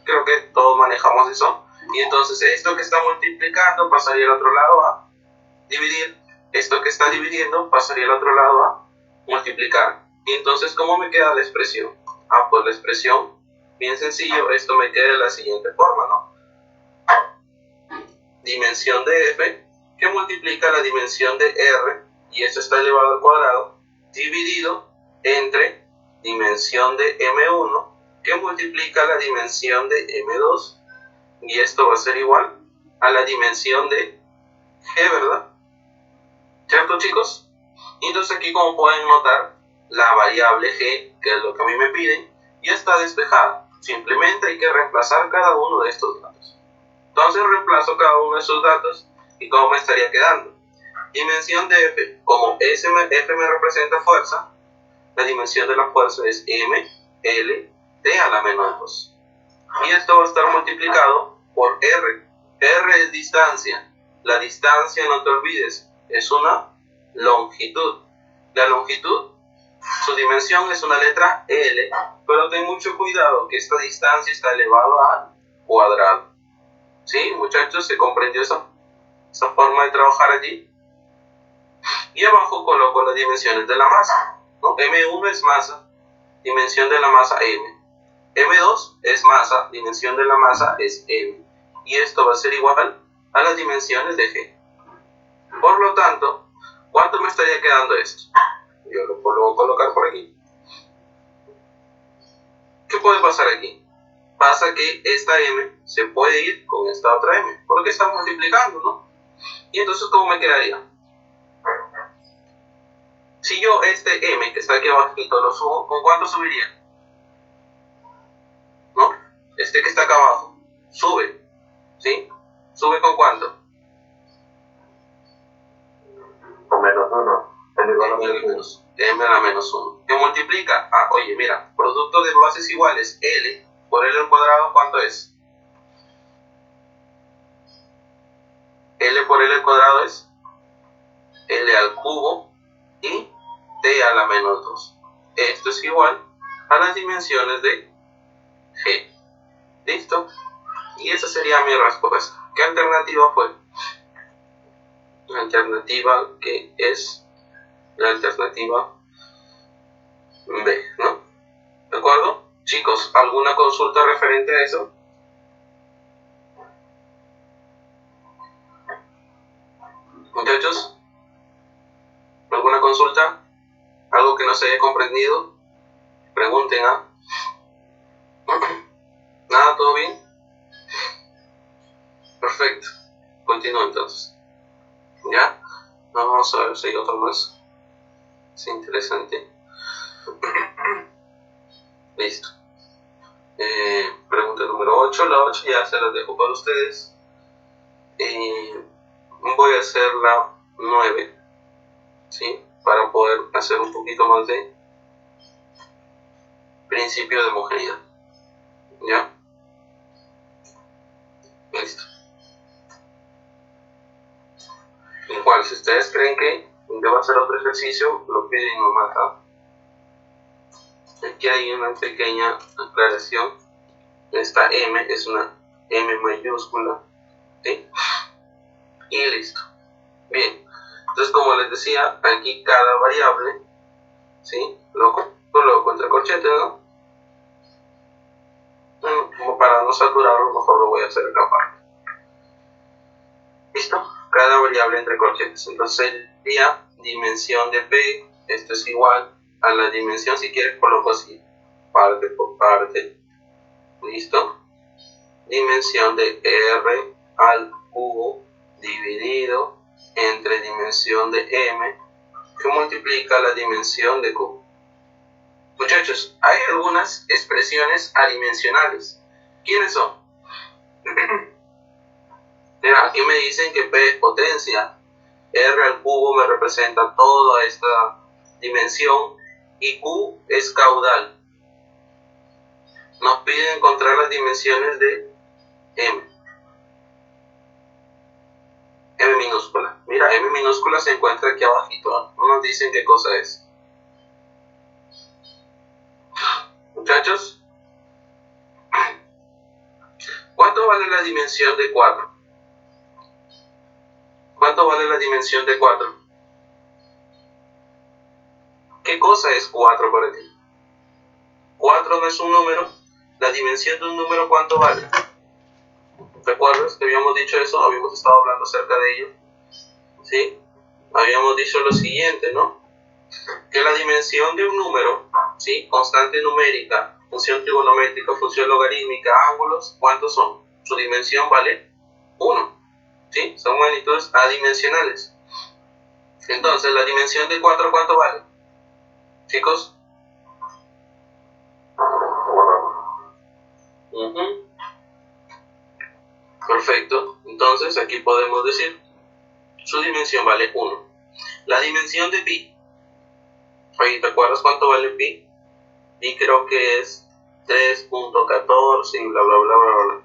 Creo que todos manejamos eso. Y entonces esto que está multiplicando pasaría al otro lado a dividir. Esto que está dividiendo pasaría al otro lado a multiplicar. Y entonces, ¿cómo me queda la expresión? Ah, pues la expresión, bien sencillo, esto me queda de la siguiente forma, ¿no? Dimensión de f, que multiplica la dimensión de r, y esto está elevado al cuadrado, dividido entre dimensión de m1, que multiplica la dimensión de m2, y esto va a ser igual a la dimensión de g, ¿verdad? ¿Cierto, chicos? Y entonces aquí, como pueden notar, la variable g, que es lo que a mí me piden, ya está despejada. Simplemente hay que reemplazar cada uno de estos datos. Entonces reemplazo cada uno de estos datos y ¿cómo me estaría quedando? Dimensión de f, como f me representa fuerza, la dimensión de la fuerza es m, l, t a la menos 2. Y esto va a estar multiplicado por r. R es distancia. La distancia, no te olvides, es una longitud. La longitud, su dimensión es una letra L, pero ten mucho cuidado que esta distancia está elevada al cuadrado. ¿Sí, muchachos? ¿Se comprendió esa forma de trabajar allí? Y abajo coloco las dimensiones de la masa, ¿no? M1 es masa, dimensión de la masa M. M2 es masa, dimensión de la masa es M. Y esto va a ser igual a las dimensiones de G. Por lo tanto, ¿cuánto me estaría quedando esto? Yo lo puedo colocar por aquí. ¿Qué puede pasar aquí? Pasa que esta M se puede ir con esta otra M, porque está multiplicando, ¿no? Y entonces, ¿cómo me quedaría? Si yo este M que está aquí abajito lo subo, ¿con cuánto subiría? ¿No? Este que está acá abajo, sube, ¿sí? ¿Sube con cuánto? Con menos 1. M a la menos 1. ¿Qué multiplica? Ah, oye, mira, producto de bases iguales, L por L al cuadrado, ¿cuánto es? L por L al cuadrado es L al cubo y T a la menos 2. Esto es igual a las dimensiones de G. ¿Listo? Y esa sería mi respuesta. ¿Qué alternativa fue? La alternativa que es la alternativa B, ¿no? ¿De acuerdo? Chicos, ¿alguna consulta referente a eso? Muchachos, ¿alguna consulta? ¿Algo que no se haya comprendido? Pregunten, ¿ah? ¿Nada? ¿Todo bien? Perfecto. Continúo entonces. ¿Ya? Vamos a ver si hay otro más. Es interesante. Listo. Pregunta número 8. La 8 ya se las dejo para ustedes. Voy a hacer la 9. ¿Sí? Para poder hacer un poquito más de principio de homogeneidad. ¿Ya? Listo. Igual, si ustedes creen que debo hacer otro ejercicio, lo piden nomás. Aquí hay una pequeña aclaración. Esta M es una M mayúscula, ¿sí? Y listo. Bien. Entonces, como les decía, aquí cada variable, ¿sí? Lo coloco entre corchetes, ¿no? Como para no saturarlo, mejor lo voy a hacer acá aparte. ¿Listo? Cada variable entre corchetes. Entonces sería dimensión de P, esto es igual a la dimensión, si quieres coloco así, parte por parte. ¿Listo? Dimensión de R al cubo dividido entre dimensión de M, que multiplica la dimensión de Q. Muchachos, hay algunas expresiones adimensionales. ¿Quiénes son? Mira, aquí me dicen que P es potencia, R al cubo me representa toda esta dimensión y Q es caudal. Nos piden encontrar las dimensiones de M. M minúscula. Mira, M minúscula se encuentra aquí abajito. No nos dicen qué cosa es. Muchachos, ¿cuánto vale la dimensión de 4? ¿Cuánto vale la dimensión de 4? ¿Qué cosa es 4 para ti? 4 no es un número. La dimensión de un número, ¿cuánto vale? ¿Recuerdas que habíamos dicho eso? Habíamos estado hablando acerca de ello. ¿Sí? Habíamos dicho lo siguiente, ¿no? Que la dimensión de un número, ¿sí? Constante numérica, función trigonométrica, función logarítmica, ángulos, ¿cuántos son? Su dimensión vale 1, ¿sí? Son magnitudes adimensionales. Entonces, la dimensión de 4, ¿cuánto vale? Chicos. Perfecto. Entonces, aquí podemos decir, su dimensión vale 1. La dimensión de pi. Oye, ¿te acuerdas cuánto vale pi? Pi creo que es 3.14 y bla, bla, bla, bla, bla.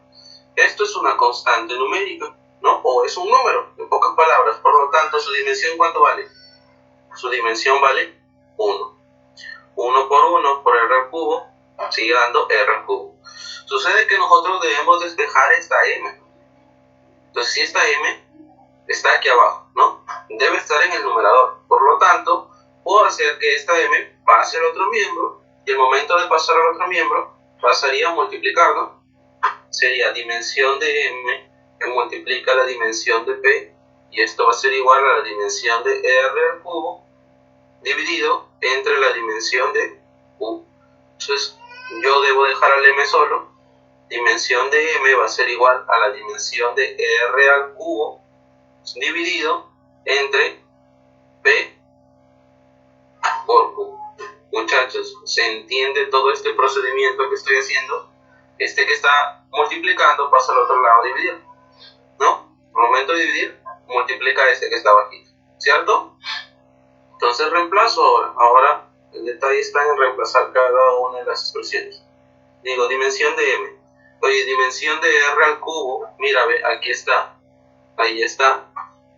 Esto es una constante numérica, ¿no? O es un número, en pocas palabras. Por lo tanto, ¿su dimensión cuánto vale? Su dimensión vale 1. 1 por 1 por r al cubo sigue dando r al cubo. Sucede que nosotros debemos despejar esta m. Entonces, si esta m está aquí abajo, ¿no? Debe estar en el numerador. Por lo tanto, puedo hacer que esta m pase al otro miembro y el momento de pasar al otro miembro pasaría a multiplicar, ¿no? Sería dimensión de m que multiplica la dimensión de p y esto va a ser igual a la dimensión de r al cubo dividido entre la dimensión de u. Entonces, yo debo dejar al m solo. Dimensión de m va a ser igual a la dimensión de r al cubo dividido entre p por q. Muchachos, ¿se entiende todo este procedimiento que estoy haciendo? Este que está multiplicando pasa al otro lado a dividir, ¿no? Al momento de dividir, multiplica este que está bajito, ¿cierto? Entonces reemplazo ahora. Ahora el detalle está en reemplazar cada una de las expresiones. Digo, dimensión de m. Oye, dimensión de r al cubo, mira, ve, aquí está. Ahí está.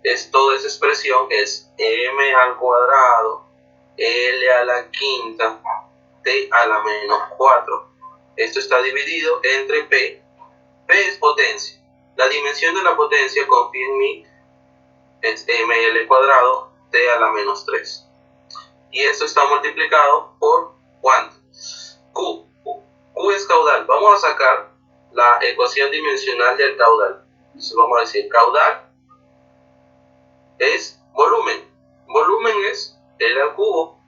Es toda esa expresión, es m al cuadrado, l a la quinta, t a la menos 4. Esto está dividido entre p. P es potencia. La dimensión de la potencia, confía en mí, es ml cuadrado, t a la menos 3. Y esto está multiplicado por ¿cuánto? Q. Q es caudal. Vamos a sacar la ecuación dimensional del caudal. Entonces vamos a decir, caudal es volumen. Volumen es L al cubo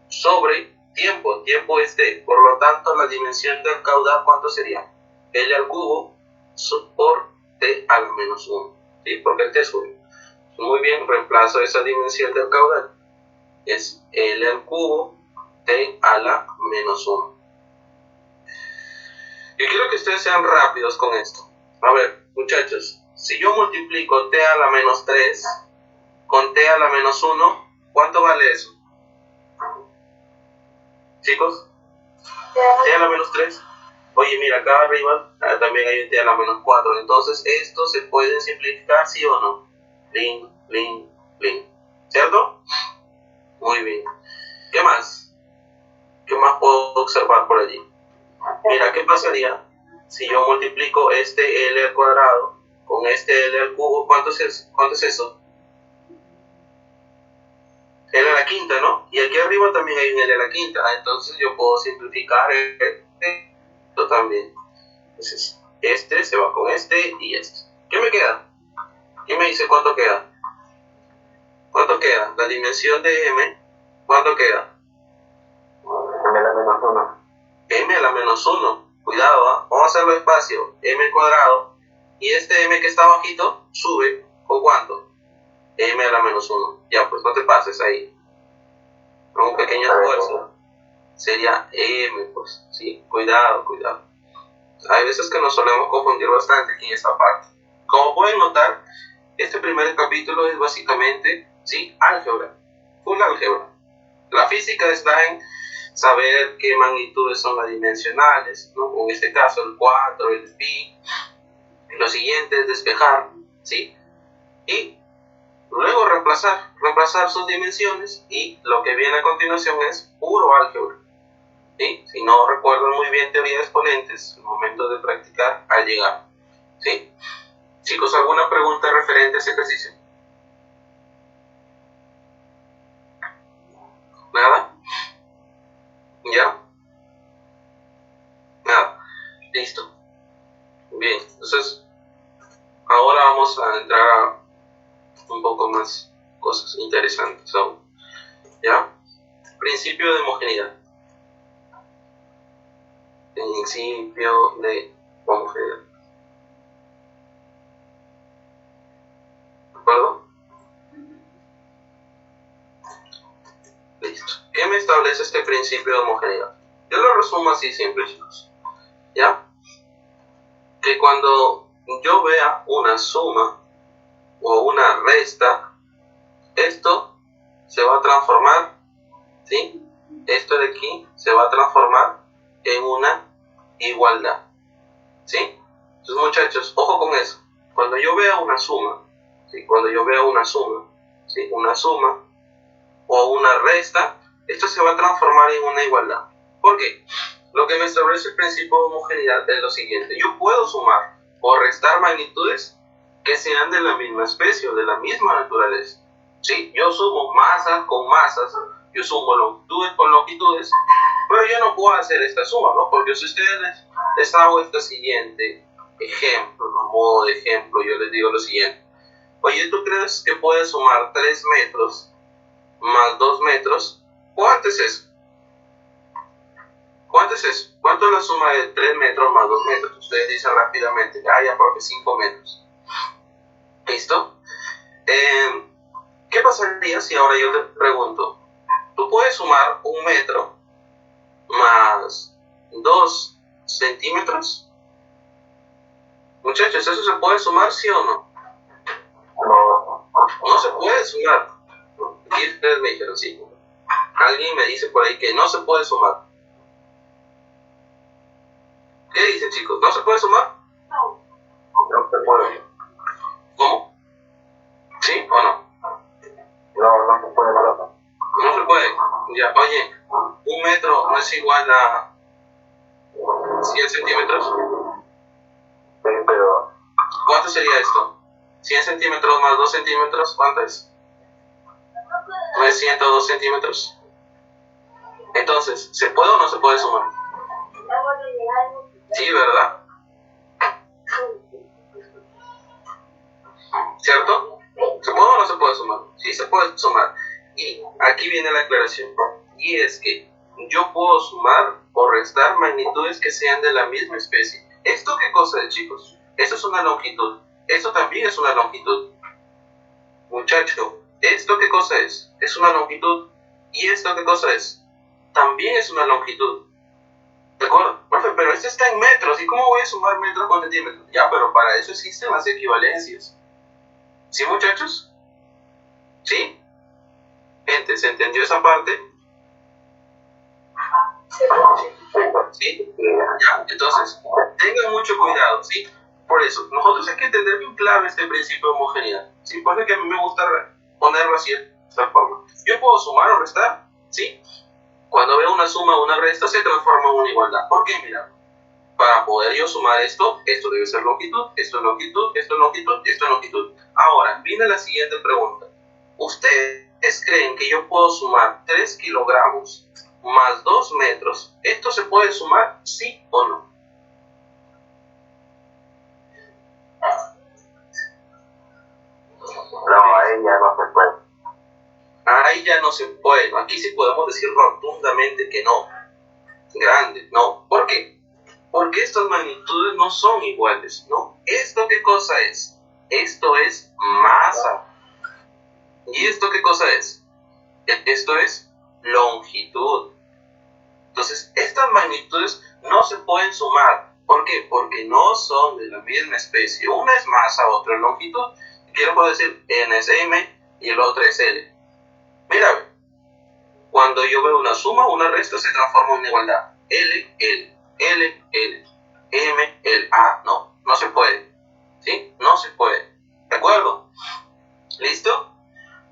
sobre tiempo. Tiempo es T. Por lo tanto, la dimensión del caudal, ¿cuánto sería? L al cubo por T a la menos 1. ¿Sí? Porque el T sube. Muy bien, reemplazo esa dimensión del caudal. Es L al cubo T a la menos 1. Y quiero que ustedes sean rápidos con esto. A ver, muchachos, si yo multiplico T a la menos 3 con T a la menos 1, ¿cuánto vale eso? Chicos, T a la menos 3. Oye, mira, acá arriba también hay un T a la menos 4. Entonces, ¿estos se pueden simplificar, sí o no? Lin, lin, lin. ¿Cierto? Muy bien. ¿Qué más? ¿Qué más puedo observar por allí? Mira, ¿qué pasaría si yo multiplico este L al cuadrado con este L al cubo? ¿Cuánto es eso? L a la quinta, ¿no? Y aquí arriba también hay un L a la quinta. Entonces yo puedo simplificar esto también. Entonces, este se va con este y este. ¿Qué me queda? ¿Quién me dice cuánto queda? ¿Cuánto queda? La dimensión de m, ¿cuánto queda? M a la menos 1. M a la menos 1. Cuidado, ¿eh? Vamos a hacerlo despacio. M al cuadrado. Y este m que está bajito sube con ¿cuánto? M a la menos 1. Ya, pues no te pases ahí. Con un pequeño esfuerzo. Sería m, pues. Sí, cuidado, cuidado. Hay veces que nos solemos confundir bastante aquí en esta parte. Como pueden notar, este primer capítulo es básicamente, ¿sí? Álgebra. Full álgebra. La física está en saber qué magnitudes son adimensionales, ¿no? En este caso el 4, el pi. Lo siguiente es despejar, ¿sí? Y luego reemplazar sus dimensiones, y lo que viene a continuación es puro álgebra, ¿sí? Si no recuerdan muy bien teoría de exponentes, el momento de practicar al llegar, ¿sí? Chicos, ¿alguna pregunta referente a ese ejercicio? ¿Nada? Listo. Bien, entonces ahora vamos a entrar a un poco más cosas interesantes aún. ¿Ya? Principio de homogeneidad. Principio de homogeneidad. ¿De acuerdo? Listo. ¿Qué me establece este principio de homogeneidad? Yo lo resumo así simple, chicos. ¿Ya? Que cuando yo vea una suma o una resta, esto se va a transformar, ¿sí? Esto de aquí se va a transformar en una igualdad, ¿sí? Entonces, muchachos, ojo con eso. Cuando yo vea una suma, ¿sí? Cuando yo vea una suma, ¿sí? Una suma o una resta, esto se va a transformar en una igualdad. ¿Por qué? Lo que me establece el principio de homogeneidad es lo siguiente. Yo puedo sumar o restar magnitudes que sean de la misma especie o de la misma naturaleza. ¿Sí? Yo sumo masas con masas, yo sumo longitudes con longitudes, pero yo no puedo hacer esta suma, ¿no? Porque si ustedes les hago este siguiente ejemplo, a modo de ejemplo, yo les digo lo siguiente. Oye, ¿tú crees que puedes sumar 3 metros más 2 metros? ¿Cuánto es eso? ¿Cuánto es eso? ¿Cuánto es la suma de 3 metros más 2 metros? Ustedes dicen rápidamente, ya porque 5 metros. ¿Listo? ¿Qué pasaría si ahora yo te pregunto, tú puedes sumar 1 metro más 2 centímetros? Muchachos, ¿eso se puede sumar, sí o no? No. No se puede sumar. Aquí ustedes me dijeron sí. Alguien me dice por ahí que no se puede sumar. ¿Qué dicen, chicos? ¿No se puede sumar? No. No se puede. ¿Cómo? ¿Sí o no? No se puede, no. No se puede. Ya, oye, 1 metro no es igual a 100 centímetros. Sí, pero ¿Cuánto sería esto? 100 centímetros más 2 centímetros, ¿cuánto es? ¿No es 102 centímetros? Entonces, ¿se puede o no se puede sumar? Sí, ¿verdad? ¿Cierto? ¿Se puede o no se puede sumar? Sí, se puede sumar. Y aquí viene la aclaración. Y es que yo puedo sumar o restar magnitudes que sean de la misma especie. ¿Esto qué cosa es, chicos? Esto es una longitud. Esto también es una longitud. Muchacho, ¿esto qué cosa es? Es una longitud. ¿Y esto qué cosa es? También es una longitud. ¿De acuerdo? Profe, pero esto está en metros. ¿Y cómo voy a sumar metros con centímetros? Ya, pero para eso existen las equivalencias. ¿Sí, muchachos? ¿Sí? Gente, ¿se entendió esa parte? ¿Sí? Ya, entonces, tengan mucho cuidado, ¿sí? Por eso, nosotros hay que entender bien claro este principio de homogeneidad, ¿sí? Por eso que a mí me gusta ponerlo así de esta forma. Yo puedo sumar o restar, ¿sí? Cuando veo una suma o una resta se transforma en una igualdad. ¿Por qué? Mira, para poder yo sumar esto debe ser longitud, esto es longitud, esto es longitud, esto es longitud. Ahora, viene la siguiente pregunta. ¿Ustedes creen que yo puedo sumar 3 kilogramos más 2 metros? ¿Esto se puede sumar, sí o no? no, ahí ya no se puede. Ahí ya no se puede. Aquí sí podemos decir rotundamente que no. Grande, no. ¿Por qué? Porque estas magnitudes no son iguales, ¿no? ¿Esto qué cosa es? Esto es masa. ¿Y esto qué cosa es? Esto es longitud. Entonces, estas magnitudes no se pueden sumar. ¿Por qué? Porque no son de la misma especie. Una es masa, otra es longitud. Quiero decir, N es M y el otro es L. Mira, cuando yo veo una suma o una resta se transforma en una igualdad. L, L, L, L, M, L. Ah, no se puede. ¿Sí? No se puede. ¿De acuerdo? ¿Listo?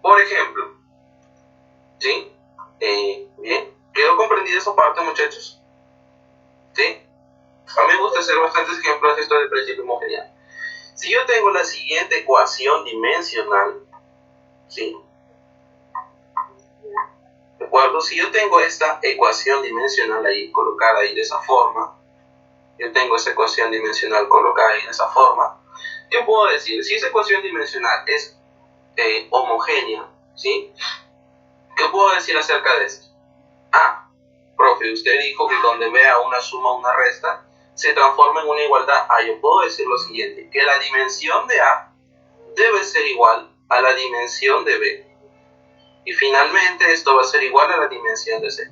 Por ejemplo, ¿sí? Bien. ¿Quedó comprendida esa parte, muchachos? ¿Sí? A mí me gusta hacer bastantes ejemplos de esto del principio homogeneidad. Si yo tengo la siguiente ecuación dimensional, ¿sí? ¿De acuerdo? Si yo tengo esta ecuación dimensional ahí, colocada ahí de esa forma, yo tengo esa ecuación dimensional colocada ahí de esa forma, ¿qué puedo decir? Si esa ecuación dimensional es homogénea, ¿sí? ¿Qué puedo decir acerca de esto? Ah, profe, usted dijo que donde vea una suma o una resta, se transforma en una igualdad. Ah, yo puedo decir lo siguiente, que la dimensión de A debe ser igual a la dimensión de B. Y finalmente esto va a ser igual a la dimensión de C.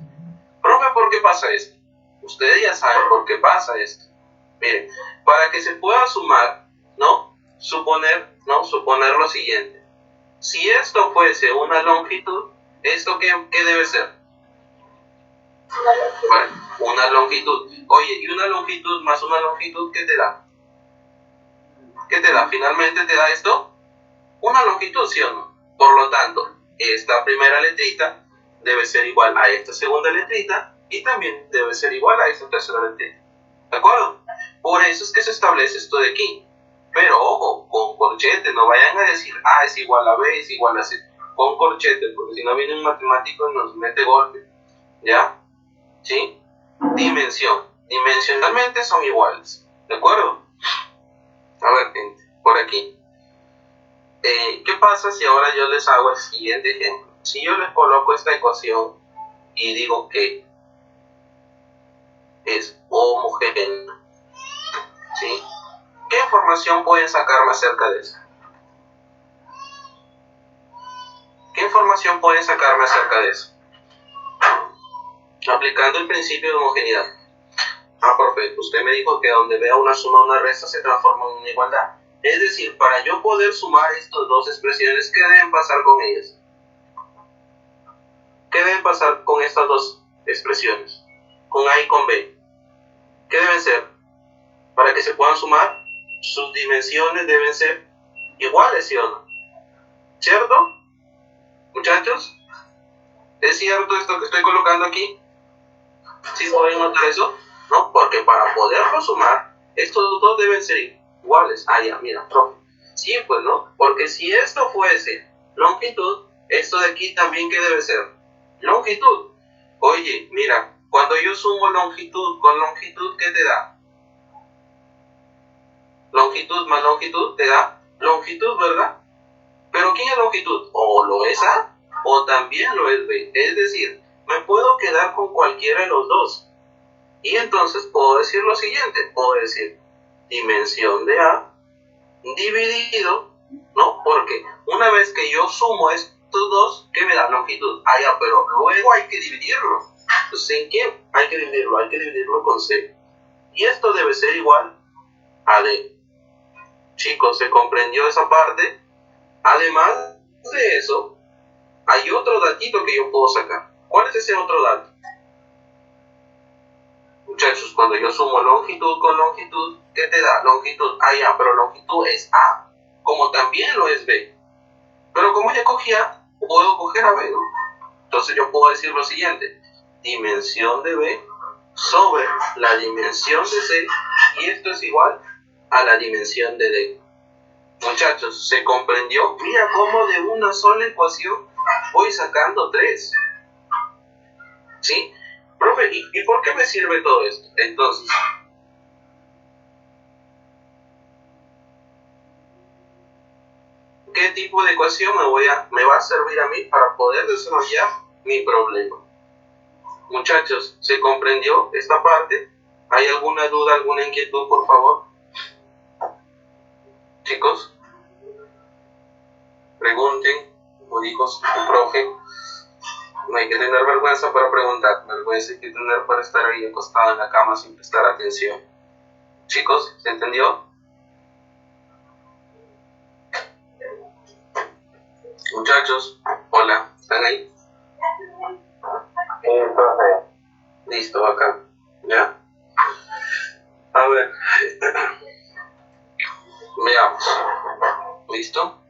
Profe, ¿por qué pasa esto? Ustedes ya saben por qué pasa esto. Miren, para que se pueda sumar, ¿no? Suponer lo siguiente. Si esto fuese una longitud, ¿esto qué debe ser? Bueno, una longitud. Oye, ¿y una longitud más una longitud qué te da? ¿Qué te da? Finalmente te da esto, una longitud, ¿sí o no? Por lo tanto, esta primera letrita debe ser igual a esta segunda letrita y también debe ser igual a esta tercera letrita. ¿De acuerdo? Por eso es que se establece esto de aquí. Pero ojo, con corchete, no vayan a decir A es igual a B, es igual a C. Con corchete, porque si no viene un matemático y nos mete golpe. ¿Ya? ¿Sí? Dimensión. Dimensionalmente son iguales. ¿De acuerdo? A ver, gente, por aquí. ¿Qué pasa si ahora yo les hago el siguiente ejemplo? Si yo les coloco esta ecuación y digo que es homogénea, ¿sí? ¿Qué información pueden sacarme acerca de eso? ¿Qué información pueden sacarme acerca de eso? Aplicando el principio de homogeneidad. Ah, perfecto. Usted me dijo que donde vea una suma o una resta se transforma en una igualdad. Es decir, para yo poder sumar estas dos expresiones, ¿qué deben pasar con ellas? ¿Qué deben pasar con estas dos expresiones? Con A y con B. ¿Qué deben ser? Para que se puedan sumar, sus dimensiones deben ser iguales, ¿sí o no? ¿Cierto? Muchachos, ¿es cierto esto que estoy colocando aquí? ¿Sí pueden notar eso? ¿No? Porque para poderlo sumar, estos dos deben ser iguales. Ah, ya, mira, profe. Sí, pues no, porque si esto fuese longitud, esto de aquí también, ¿qué debe ser? Longitud. Oye, mira, cuando yo sumo longitud con longitud, ¿qué te da? Longitud más longitud te da longitud, ¿verdad? Pero ¿quién es longitud? O lo es A o también lo es B. Es decir, me puedo quedar con cualquiera de los dos. Y entonces puedo decir lo siguiente. Puedo decir dimensión de A dividido, ¿no? Porque una vez que yo sumo estos dos, ¿qué me da? Longitud. Ah, ya, pero luego hay que dividirlo. Entonces, ¿en qué hay que dividirlo? Hay que dividirlo con C. Y esto debe ser igual a D. Chicos, ¿se comprendió esa parte? Además de eso, hay otro datito que yo puedo sacar. ¿Cuál es ese otro dato? Muchachos, cuando yo sumo longitud con longitud, ¿qué te da? Longitud. Ah, ya, pero longitud es A, como también lo es B. Pero como ya cogí A, puedo coger a B, ¿no? Entonces yo puedo decir lo siguiente. Dimensión de B sobre la dimensión de C, y esto es igual a la dimensión de D. Muchachos, ¿se comprendió? Mira cómo de una sola ecuación voy sacando tres. ¿Sí? Profe, ¿y por qué me sirve todo esto? Entonces, ¿qué tipo de ecuación me va a servir a mí para poder desarrollar mi problema? Muchachos, ¿se comprendió esta parte? ¿Hay alguna duda, alguna inquietud, por favor? Chicos, pregunten, como dijo el profe, no hay que tener vergüenza para preguntar, vergüenza hay que tener para estar ahí acostado en la cama sin prestar atención. Chicos, ¿se entendió? Muchachos, hola, ¿están ahí? Sí, profe. Listo, acá, ¿ya? A ver, veamos. ¿Listo?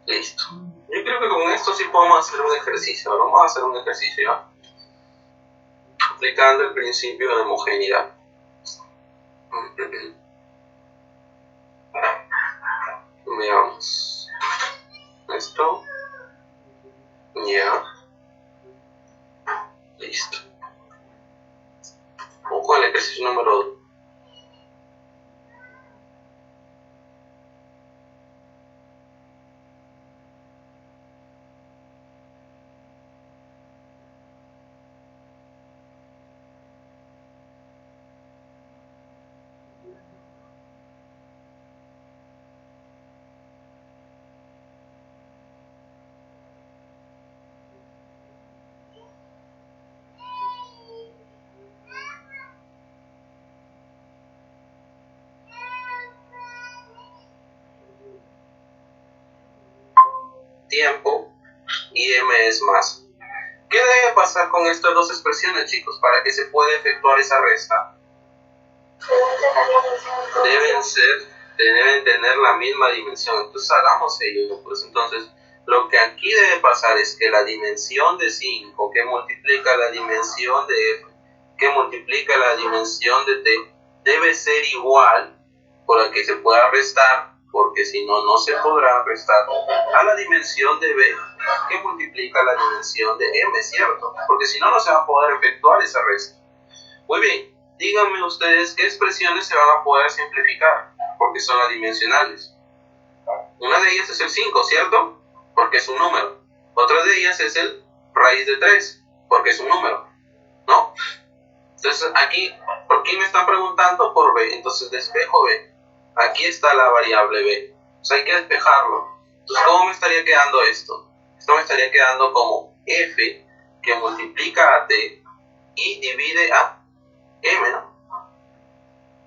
Listo. Yo creo que con esto sí podemos hacer un ejercicio. Vamos a hacer un ejercicio, ¿ya? Aplicando el principio de homogeneidad. Veamos. Esto. Ya. Listo. Ojo al ejercicio número tiempo y m es masa. ¿Qué debe pasar con estas dos expresiones, chicos, para que se pueda efectuar esa resta? Deben tener la misma dimensión. Entonces hagamos ello. Pues entonces, lo que aquí debe pasar es que la dimensión de 5, que multiplica la dimensión de f, que multiplica la dimensión de t, debe ser igual, para que se pueda restar, porque si no, no se podrá restar, a la dimensión de b, que multiplica la dimensión de m, ¿cierto? Porque si no, no se va a poder efectuar esa resta. Muy bien, díganme ustedes qué expresiones se van a poder simplificar, porque son adimensionales. Una de ellas es el 5, ¿cierto? Porque es un número. Otra de ellas es el raíz de 3, porque es un número, ¿no? Entonces aquí, ¿por qué me están preguntando? Por b. Entonces despejo b. Aquí está la variable b. Entonces hay que despejarlo. Entonces, ¿cómo me estaría quedando esto? Esto me estaría quedando como f, que multiplica a t y divide a m, ¿no?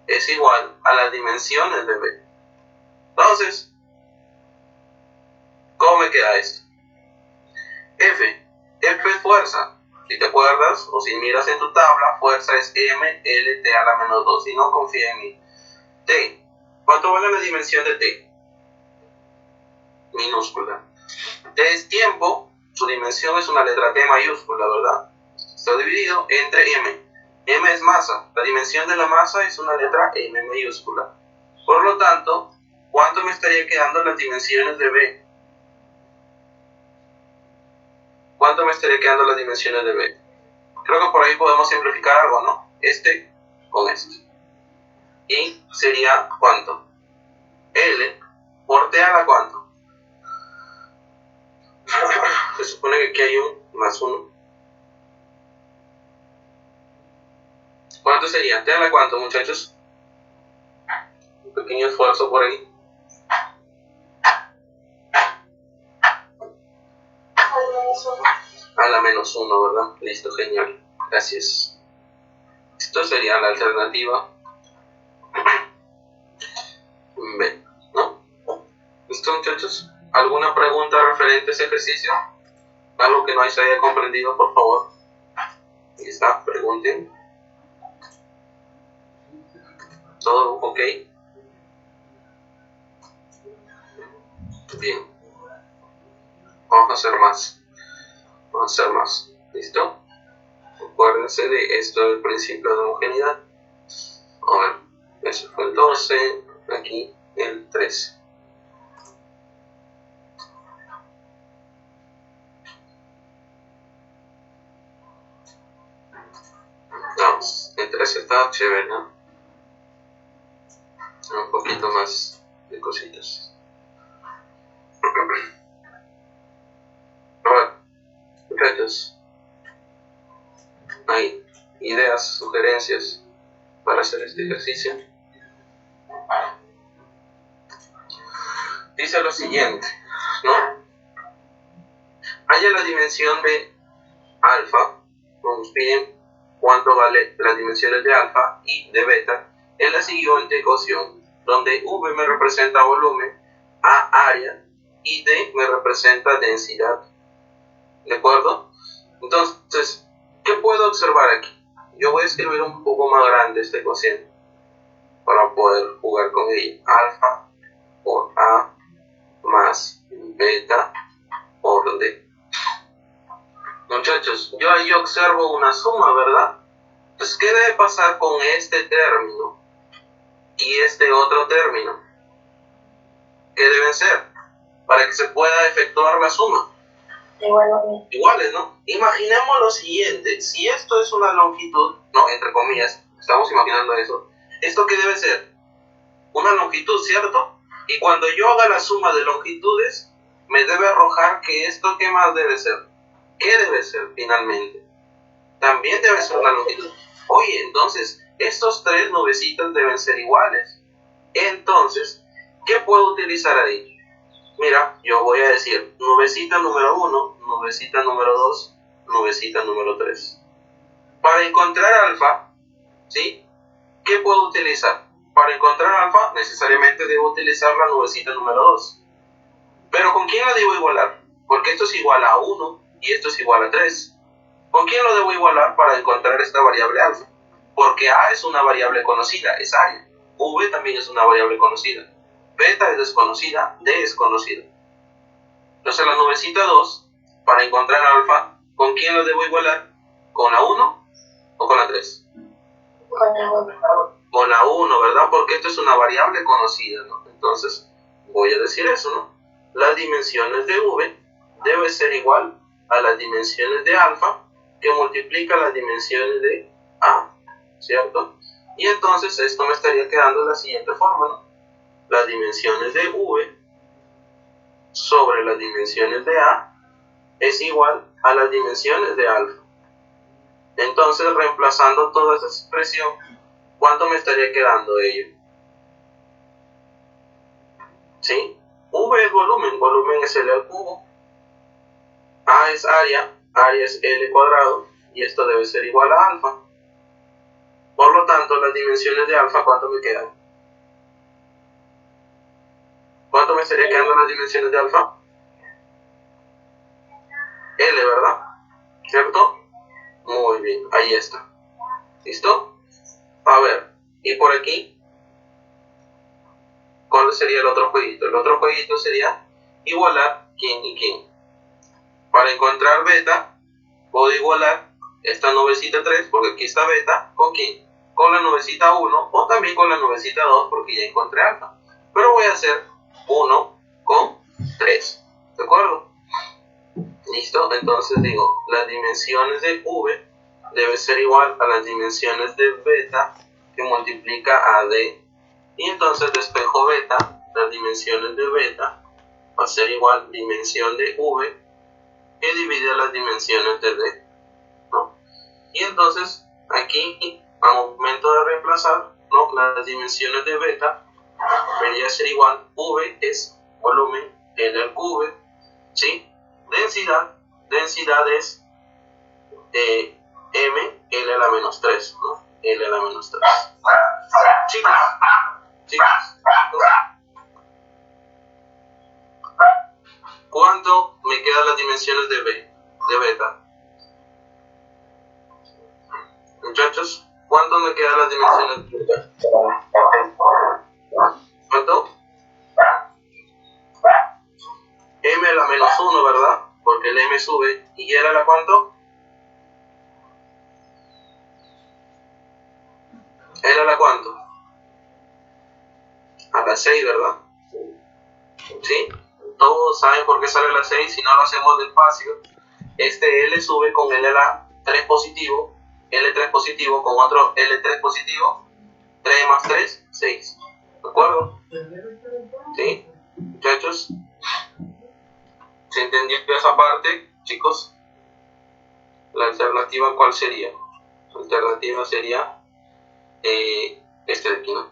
Es igual a las dimensiones de b. Entonces, ¿cómo me queda esto? F es fuerza. Si te acuerdas, o si miras en tu tabla, fuerza es m, l, t a la menos 2. Si no, confía en mí. T. ¿Cuánto vale la dimensión de t? Minúscula. T es tiempo. Su dimensión es una letra T mayúscula, ¿verdad? Está dividido entre m. M es masa. La dimensión de la masa es una letra m mayúscula. Por lo tanto, ¿cuánto me estaría quedando las dimensiones de b? ¿Cuánto me estaría quedando las dimensiones de b? Creo que por ahí podemos simplificar algo, ¿no? Este con este. Y sería, ¿cuánto? L por t a la ¿cuánto? Se supone que aquí hay un más 1. ¿Cuánto sería? ¿T a la cuánto, muchachos? Un pequeño esfuerzo por ahí. A la menos 1, ¿verdad? Listo, genial. Gracias. Esto sería la alternativa B, ¿no? ¿Listo, muchachos? ¿Alguna pregunta referente a ese ejercicio? ¿Algo que no se haya comprendido, por favor? Ahí está, pregunten. ¿Todo ok? Bien. Vamos a hacer más. Vamos a hacer más. ¿Listo? Acuérdense de esto del principio de homogeneidad. A ver, eso fue el 12, aquí el 13. Vamos, el 13 está chévere, ¿no? Un poquito más de cositas. A ver, muchachos, ¿hay ideas, sugerencias para hacer este ejercicio? Dice lo siguiente, ¿no? Haya la dimensión de alfa, nos piden cuánto vale las dimensiones de alfa y de beta en la siguiente ecuación, donde V me representa volumen, A área y D me representa densidad. ¿De acuerdo? Entonces, ¿qué puedo observar aquí? Yo voy a escribir un poco más grande esta ecuación para poder jugar con ella. Alfa por A más beta por D. Muchachos, yo ahí observo una suma, ¿verdad? Entonces, ¿qué debe pasar con este término y este otro término? ¿Qué deben ser para que se pueda efectuar la suma? Iguales, ¿no? Imaginemos lo siguiente, si esto es una longitud, no, entre comillas, estamos imaginando eso, ¿esto qué debe ser? Una longitud, ¿cierto? Y cuando yo haga la suma de longitudes, me debe arrojar que esto, ¿qué más debe ser? ¿Qué debe ser finalmente? También debe ser una longitud. Oye, entonces, estos tres nubecitas deben ser iguales. Entonces, ¿qué puedo utilizar ahí? Mira, yo voy a decir nubecita número 1, nubecita número 2, nubecita número 3. Para encontrar alfa, ¿sí? ¿Qué puedo utilizar? Para encontrar alfa, necesariamente debo utilizar la nubecita número 2. ¿Pero con quién la debo igualar? porque esto es igual a 1 y esto es igual a 3. ¿Con quién lo debo igualar para encontrar esta variable alfa? Porque A es una variable conocida, es área. V también es una variable conocida. Beta es desconocida, D es conocida. Entonces la nubecita 2, para encontrar alfa, ¿con quién lo debo igualar? ¿Con la 1 o con la 3? Con la 1. Con la 1, ¿verdad? Porque esto es una variable conocida, ¿no? Entonces voy a decir eso, ¿no? Las dimensiones de V debe ser igual a las dimensiones de alfa que multiplica las dimensiones de A, ¿cierto? Y entonces esto me estaría quedando de la siguiente forma, ¿no? Las dimensiones de V sobre las dimensiones de A es igual a las dimensiones de alfa. Entonces, reemplazando toda esa expresión, ¿cuánto me estaría quedando ello? ¿Sí? V es volumen, volumen es L al cubo. A es área, área es L cuadrado, y esto debe ser igual a alfa. Por lo tanto, las dimensiones de alfa, ¿cuánto me quedan? ¿Cuánto me estaría quedando las dimensiones de alfa? L, ¿verdad? ¿Cierto? Muy bien, ahí está. ¿Listo? A ver, y por aquí, ¿cuál sería el otro jueguito? El otro jueguito sería igualar quién y quién. Para encontrar beta, puedo igualar esta nubecita 3, porque aquí está beta, ¿con quién? Con la nubecita 1 o también con la nubecita 2, porque ya encontré alfa. Pero voy a hacer 1 con 3, ¿de acuerdo? ¿Listo? Entonces digo, las dimensiones de V debe ser igual a las dimensiones de beta que multiplica a D. Y entonces despejo beta, las dimensiones de beta va a ser igual dimensión de V que divide las dimensiones de D, ¿no? Y entonces aquí, al momento de reemplazar, ¿no?, las dimensiones de beta, debería ser igual, V es volumen, L al cubo, ¿sí? Densidad es M, L a la menos 3, ¿no? L a la menos 3. Chicos, ¿cuánto me quedan las dimensiones de beta? Muchachos, ¿cuánto me quedan las dimensiones de beta? ¿Cuánto? M a la menos 1, ¿verdad? Porque el M sube. ¿Y L a la cuánto? ¿L a la cuánto? A la 6, ¿verdad? ¿Sí? Todos saben por qué sale a la 6. Si no lo hacemos despacio, este L sube con L a la 3 positivo, L3 positivo con otro L3 positivo, 3 más 3, 6. ¿De acuerdo? ¿Sí? Muchachos, ¿se entendió esa parte, chicos? La alternativa, ¿cuál sería? La alternativa sería este de aquí, ¿no?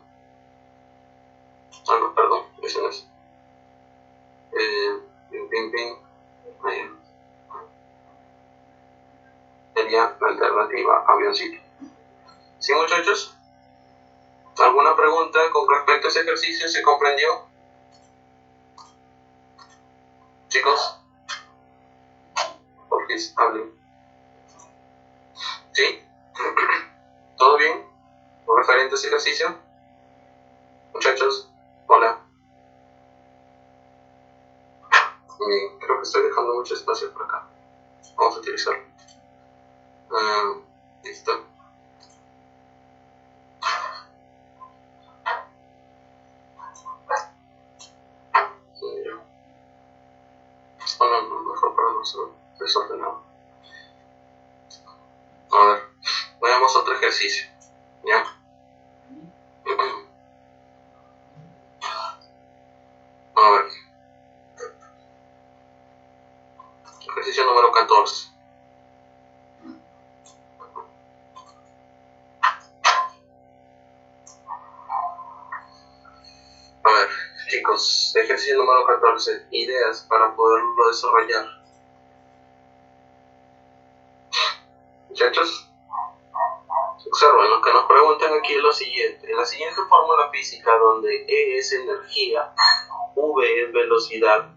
Ah, no, perdón, ese no es. Sería la alternativa avioncito. ¿Sí, muchachos? ¿Alguna pregunta con respecto a ese ejercicio? ¿Se comprendió? Chicos, por fin, hablen. ¿Sí? ¿Todo bien? ¿Con referente a ese ejercicio? Muchachos, hola. Creo que estoy dejando mucho espacio por acá. Vamos a utilizarlo. Listo. No, mejor para no ser desordenado. A ver, veamos otro ejercicio. ¿Ya? A ver. Ejercicio número 14. A ver, chicos, ejercicio número 14. Ideas para poderlo desarrollar. Muchachos, observen, lo que nos preguntan aquí es lo siguiente. En la siguiente fórmula física, donde E es energía, V es velocidad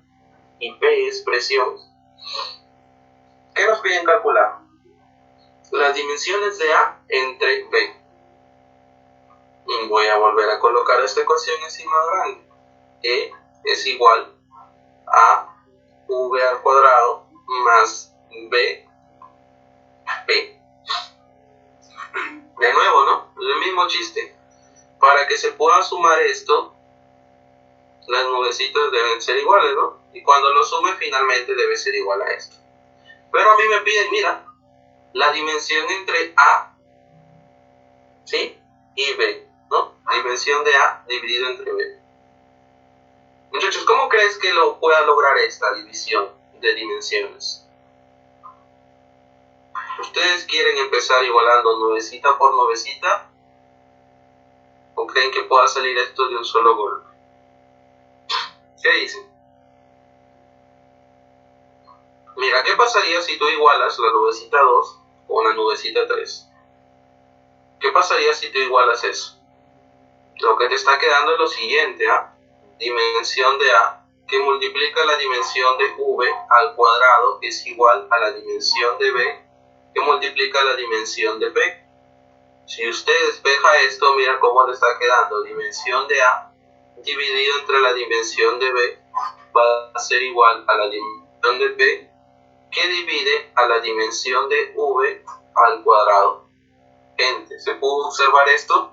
y P es presión, ¿qué nos piden calcular? Las dimensiones de A entre B. Y voy a volver a colocar esta ecuación encima grande. E es igual a V al cuadrado más B, P. De nuevo, ¿no? El mismo chiste. Para que se pueda sumar esto, las nubecitas deben ser iguales, ¿no? Y cuando lo sume finalmente debe ser igual a esto. Pero a mí me piden, mira, la dimensión entre A, ¿sí? Y B, ¿no? Dimensión de A dividido entre B. Muchachos, ¿cómo crees que lo pueda lograr esta división de dimensiones? ¿Ustedes quieren empezar igualando nubecita por nubecita? ¿O creen que pueda salir esto de un solo golpe? ¿Qué dicen? Mira, ¿qué pasaría si tú igualas la nubecita 2 con la nubecita 3? ¿Qué pasaría si tú igualas eso? Lo que te está quedando es lo siguiente, ¿ah? Dimensión de A que multiplica la dimensión de V al cuadrado es igual a la dimensión de B que multiplica la dimensión de P. Si usted despeja esto, mira cómo le está quedando. Dimensión de A dividido entre la dimensión de B va a ser igual a la dimensión de P que divide a la dimensión de V al cuadrado. Gente, ¿se pudo observar esto?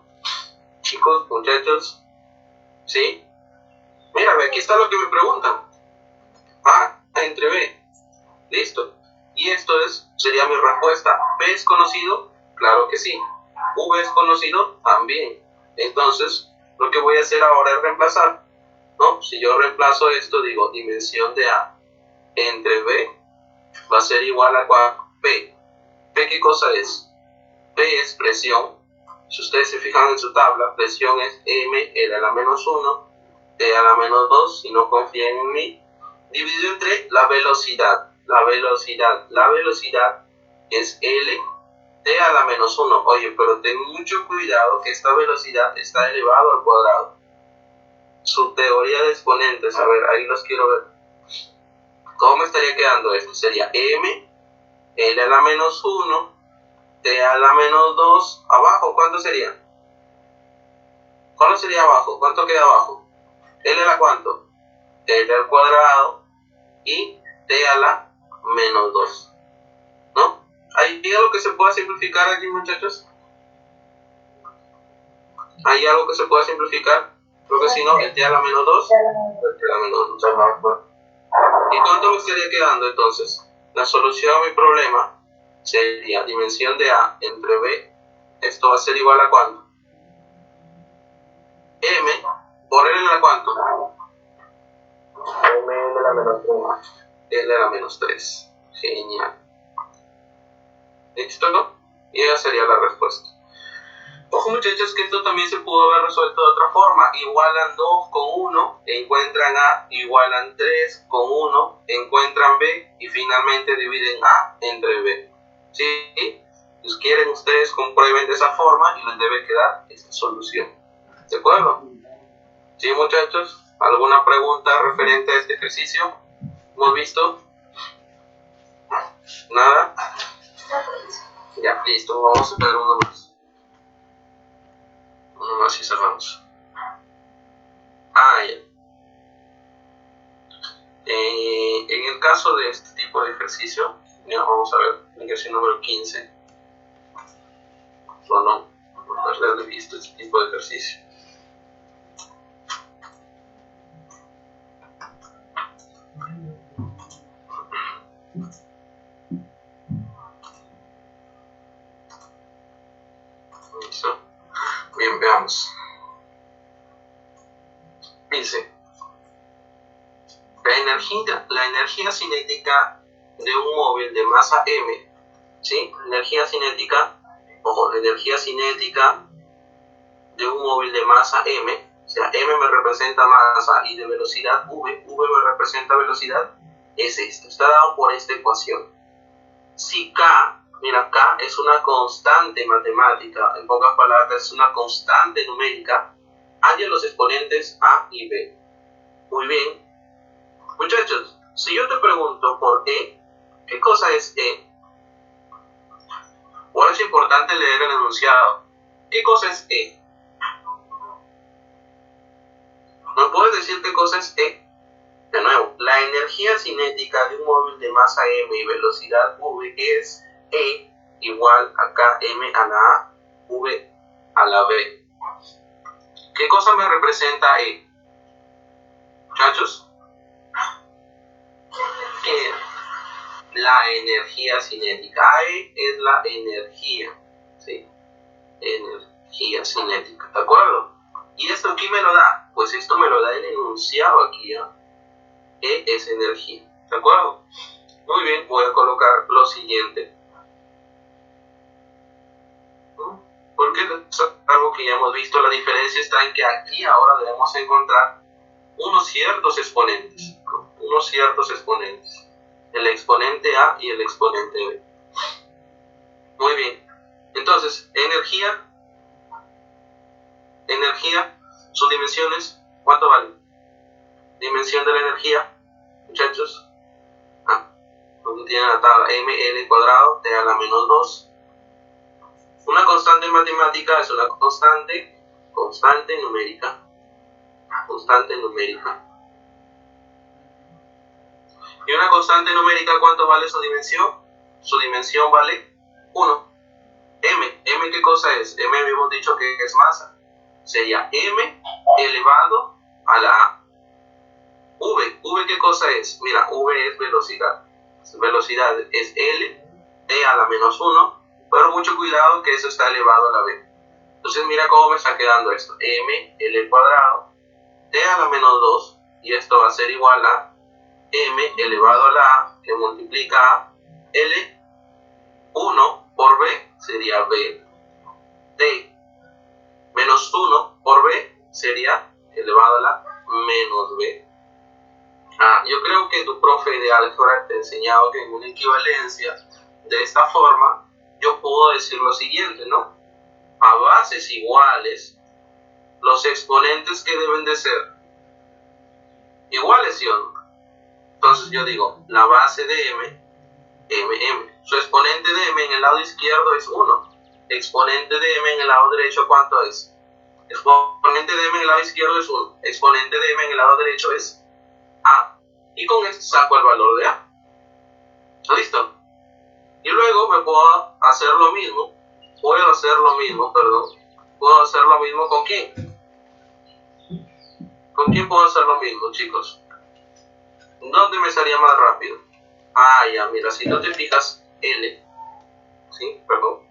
Chicos, muchachos, ¿sí? Mira, aquí está lo que me preguntan. A entre B. Listo. Y esto sería mi respuesta. ¿P es conocido? Claro que sí. ¿V es conocido? También. Entonces, lo que voy a hacer ahora es reemplazar, ¿no? Si yo reemplazo esto, digo, dimensión de A entre B va a ser igual a P. ¿P qué cosa es? P es presión. Si ustedes se fijan en su tabla, presión es M, L a la menos 1, T a la menos 2, si no confían en mí, dividido entre la velocidad. La velocidad es L, T a la menos 1. Oye, pero ten mucho cuidado que esta velocidad está elevado al cuadrado. Su teoría de exponentes, a ver, ahí los quiero ver. ¿Cómo me estaría quedando esto? Sería M, L a la menos 1, T a la menos 2, abajo, ¿cuánto sería? ¿Cuánto sería abajo? ¿Cuánto queda abajo? L a la ¿cuánto? L al cuadrado y T a la menos 2, ¿no? ¿Hay algo que se pueda simplificar aquí, muchachos? ¿Hay algo que se pueda simplificar? Creo que si no, el T a la menos 2, el T a la menos 2. ¿Y cuánto me estaría quedando entonces? La solución a mi problema sería dimensión de A entre B. Esto va a ser igual a ¿cuánto? M por L a la ¿cuánto? M de la menos 1. L a la menos 3. Genial. ¿Listo, no? Y esa sería la respuesta. Ojo, muchachos, que esto también se pudo haber resuelto de otra forma. Igualan 2 con 1, encuentran A, igualan 3 con 1, encuentran B y finalmente dividen A entre B. ¿Sí? Si quieren, ustedes comprueben de esa forma y les debe quedar esta solución. ¿De acuerdo? ¿Sí, muchachos? ¿Alguna pregunta referente a este ejercicio? ¿Hemos visto? ¿Nada? Ya, listo. Vamos a ver uno más. Uno más y cerramos. Ya. En el caso de este tipo de ejercicio, ya vamos a ver, ejercicio número 15. O no perder de vista este tipo de ejercicio. ¿Listo? Bien, veamos. Dice, la energía cinética de un móvil de masa m, ¿sí? Energía cinética, ojo, la energía cinética de un móvil de masa m, o sea, m me representa masa y de velocidad v me representa velocidad, es esto, está dado por esta ecuación. Si K, mira, K es una constante matemática, en pocas palabras, es una constante numérica, hallen los exponentes A y B. Muy bien. Muchachos, si yo te pregunto por E, ¿qué cosa es E? Ahora es importante leer el enunciado. ¿Qué cosa es E? ¿Me puedes decir qué cosa es E? De nuevo, la energía cinética de un móvil de masa m y velocidad v es E igual a km a la a, v a la b. ¿Qué cosa me representa E? Muchachos, ¿qué? La energía cinética. E es la energía, ¿sí? Energía cinética, ¿de acuerdo? ¿Y esto quién me lo da? Pues esto me lo da el enunciado aquí, ¿eh? E es energía, ¿de acuerdo? Muy bien, voy a colocar lo siguiente. Porque es algo que ya hemos visto, la diferencia está en que aquí ahora debemos encontrar unos ciertos exponentes, ¿no? Unos ciertos exponentes. El exponente A y el exponente B. Muy bien. Entonces, energía, sus dimensiones, ¿cuánto vale? Dimensión de la energía, muchachos. Donde tienen la tabla ml cuadrado de a la menos 2. Una constante en matemática es una constante numérica. Constante numérica. ¿Y una constante numérica cuánto vale su dimensión? Su dimensión vale 1. M, ¿qué cosa es? M hemos dicho que es masa. Sería m elevado a la a. V, ¿qué cosa es? Mira, V es velocidad. Velocidad es L, T a la menos 1, pero mucho cuidado que eso está elevado a la B. Entonces mira cómo me está quedando esto. M, L cuadrado, T a la menos 2, y esto va a ser igual a M elevado a la A, que multiplica a L, 1 por B, sería B, T, menos 1 por B, sería elevado a la menos B. Yo creo que tu profe de álgebra te ha enseñado que en una equivalencia de esta forma yo puedo decir lo siguiente, ¿no? A bases iguales, los exponentes que deben de ser iguales, ¿sí o no? Entonces yo digo, la base de m. Su exponente de m en el lado izquierdo es 1. Exponente de m en el lado derecho, ¿cuánto es? Exponente de m en el lado izquierdo es 1. Exponente de m en el lado derecho es A. Y con esto saco el valor de A. ¿Listo? Y luego me puedo hacer lo mismo. Puedo hacer lo mismo con quién. ¿Con quién puedo hacer lo mismo, chicos? ¿Dónde me salía más rápido? Ya, mira, si no te fijas, L. ¿Sí? Perdón.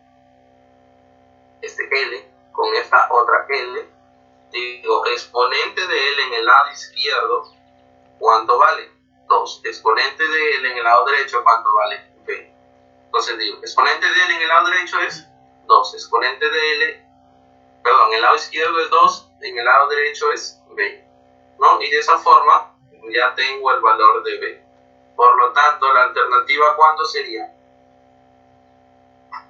Este L con esta otra L. Digo, exponente de L en el lado izquierdo, ¿cuánto vale? 2. Exponente de L en el lado derecho, ¿cuánto vale? B. Entonces digo, exponente de L en el lado derecho es 2. Exponente de L, perdón, en el lado izquierdo es 2, en el lado derecho es B, ¿no? Y de esa forma ya tengo el valor de B. Por lo tanto, la alternativa, ¿cuánto sería?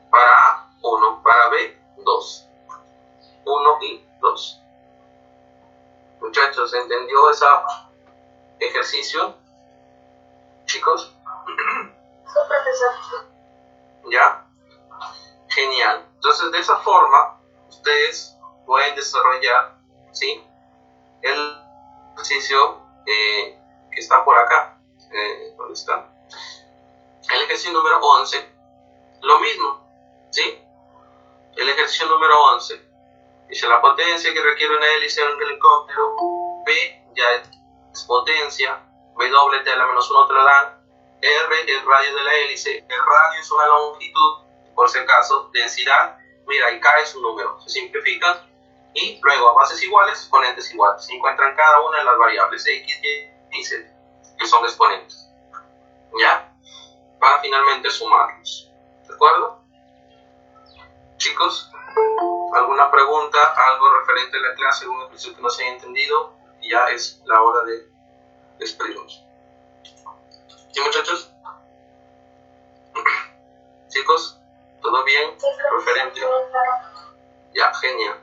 Para A, 1. Para B, 2. 1 y 2. Muchachos, ¿entendió ese ejercicio? Chicos. Sí, profesor. ¿Ya? Genial. Entonces, de esa forma, ustedes pueden desarrollar, ¿sí?, el ejercicio que está por acá. ¿Dónde está? El ejercicio número 11. Lo mismo, ¿sí? El ejercicio número 11. Dice la potencia que requiere una hélice en un helicóptero. P ya es potencia. W a la menos 1 te lo dan. R el radio de la hélice. El radio es una longitud, por si acaso. Densidad. Mira, y K es un número. Se simplifican. Y luego a bases iguales, exponentes iguales. Se encuentran cada una de las variables X, Y, Z, que son exponentes. ¿Ya? Para finalmente sumarlos. ¿De acuerdo? Chicos, ¿alguna pregunta? ¿Algo referente a la clase? ¿Algún ejercicio que no se haya entendido? Ya es la hora de despedirnos. ¿Sí, muchachos? Chicos, ¿todo bien? Sí, ¿Referente? Ya, genial.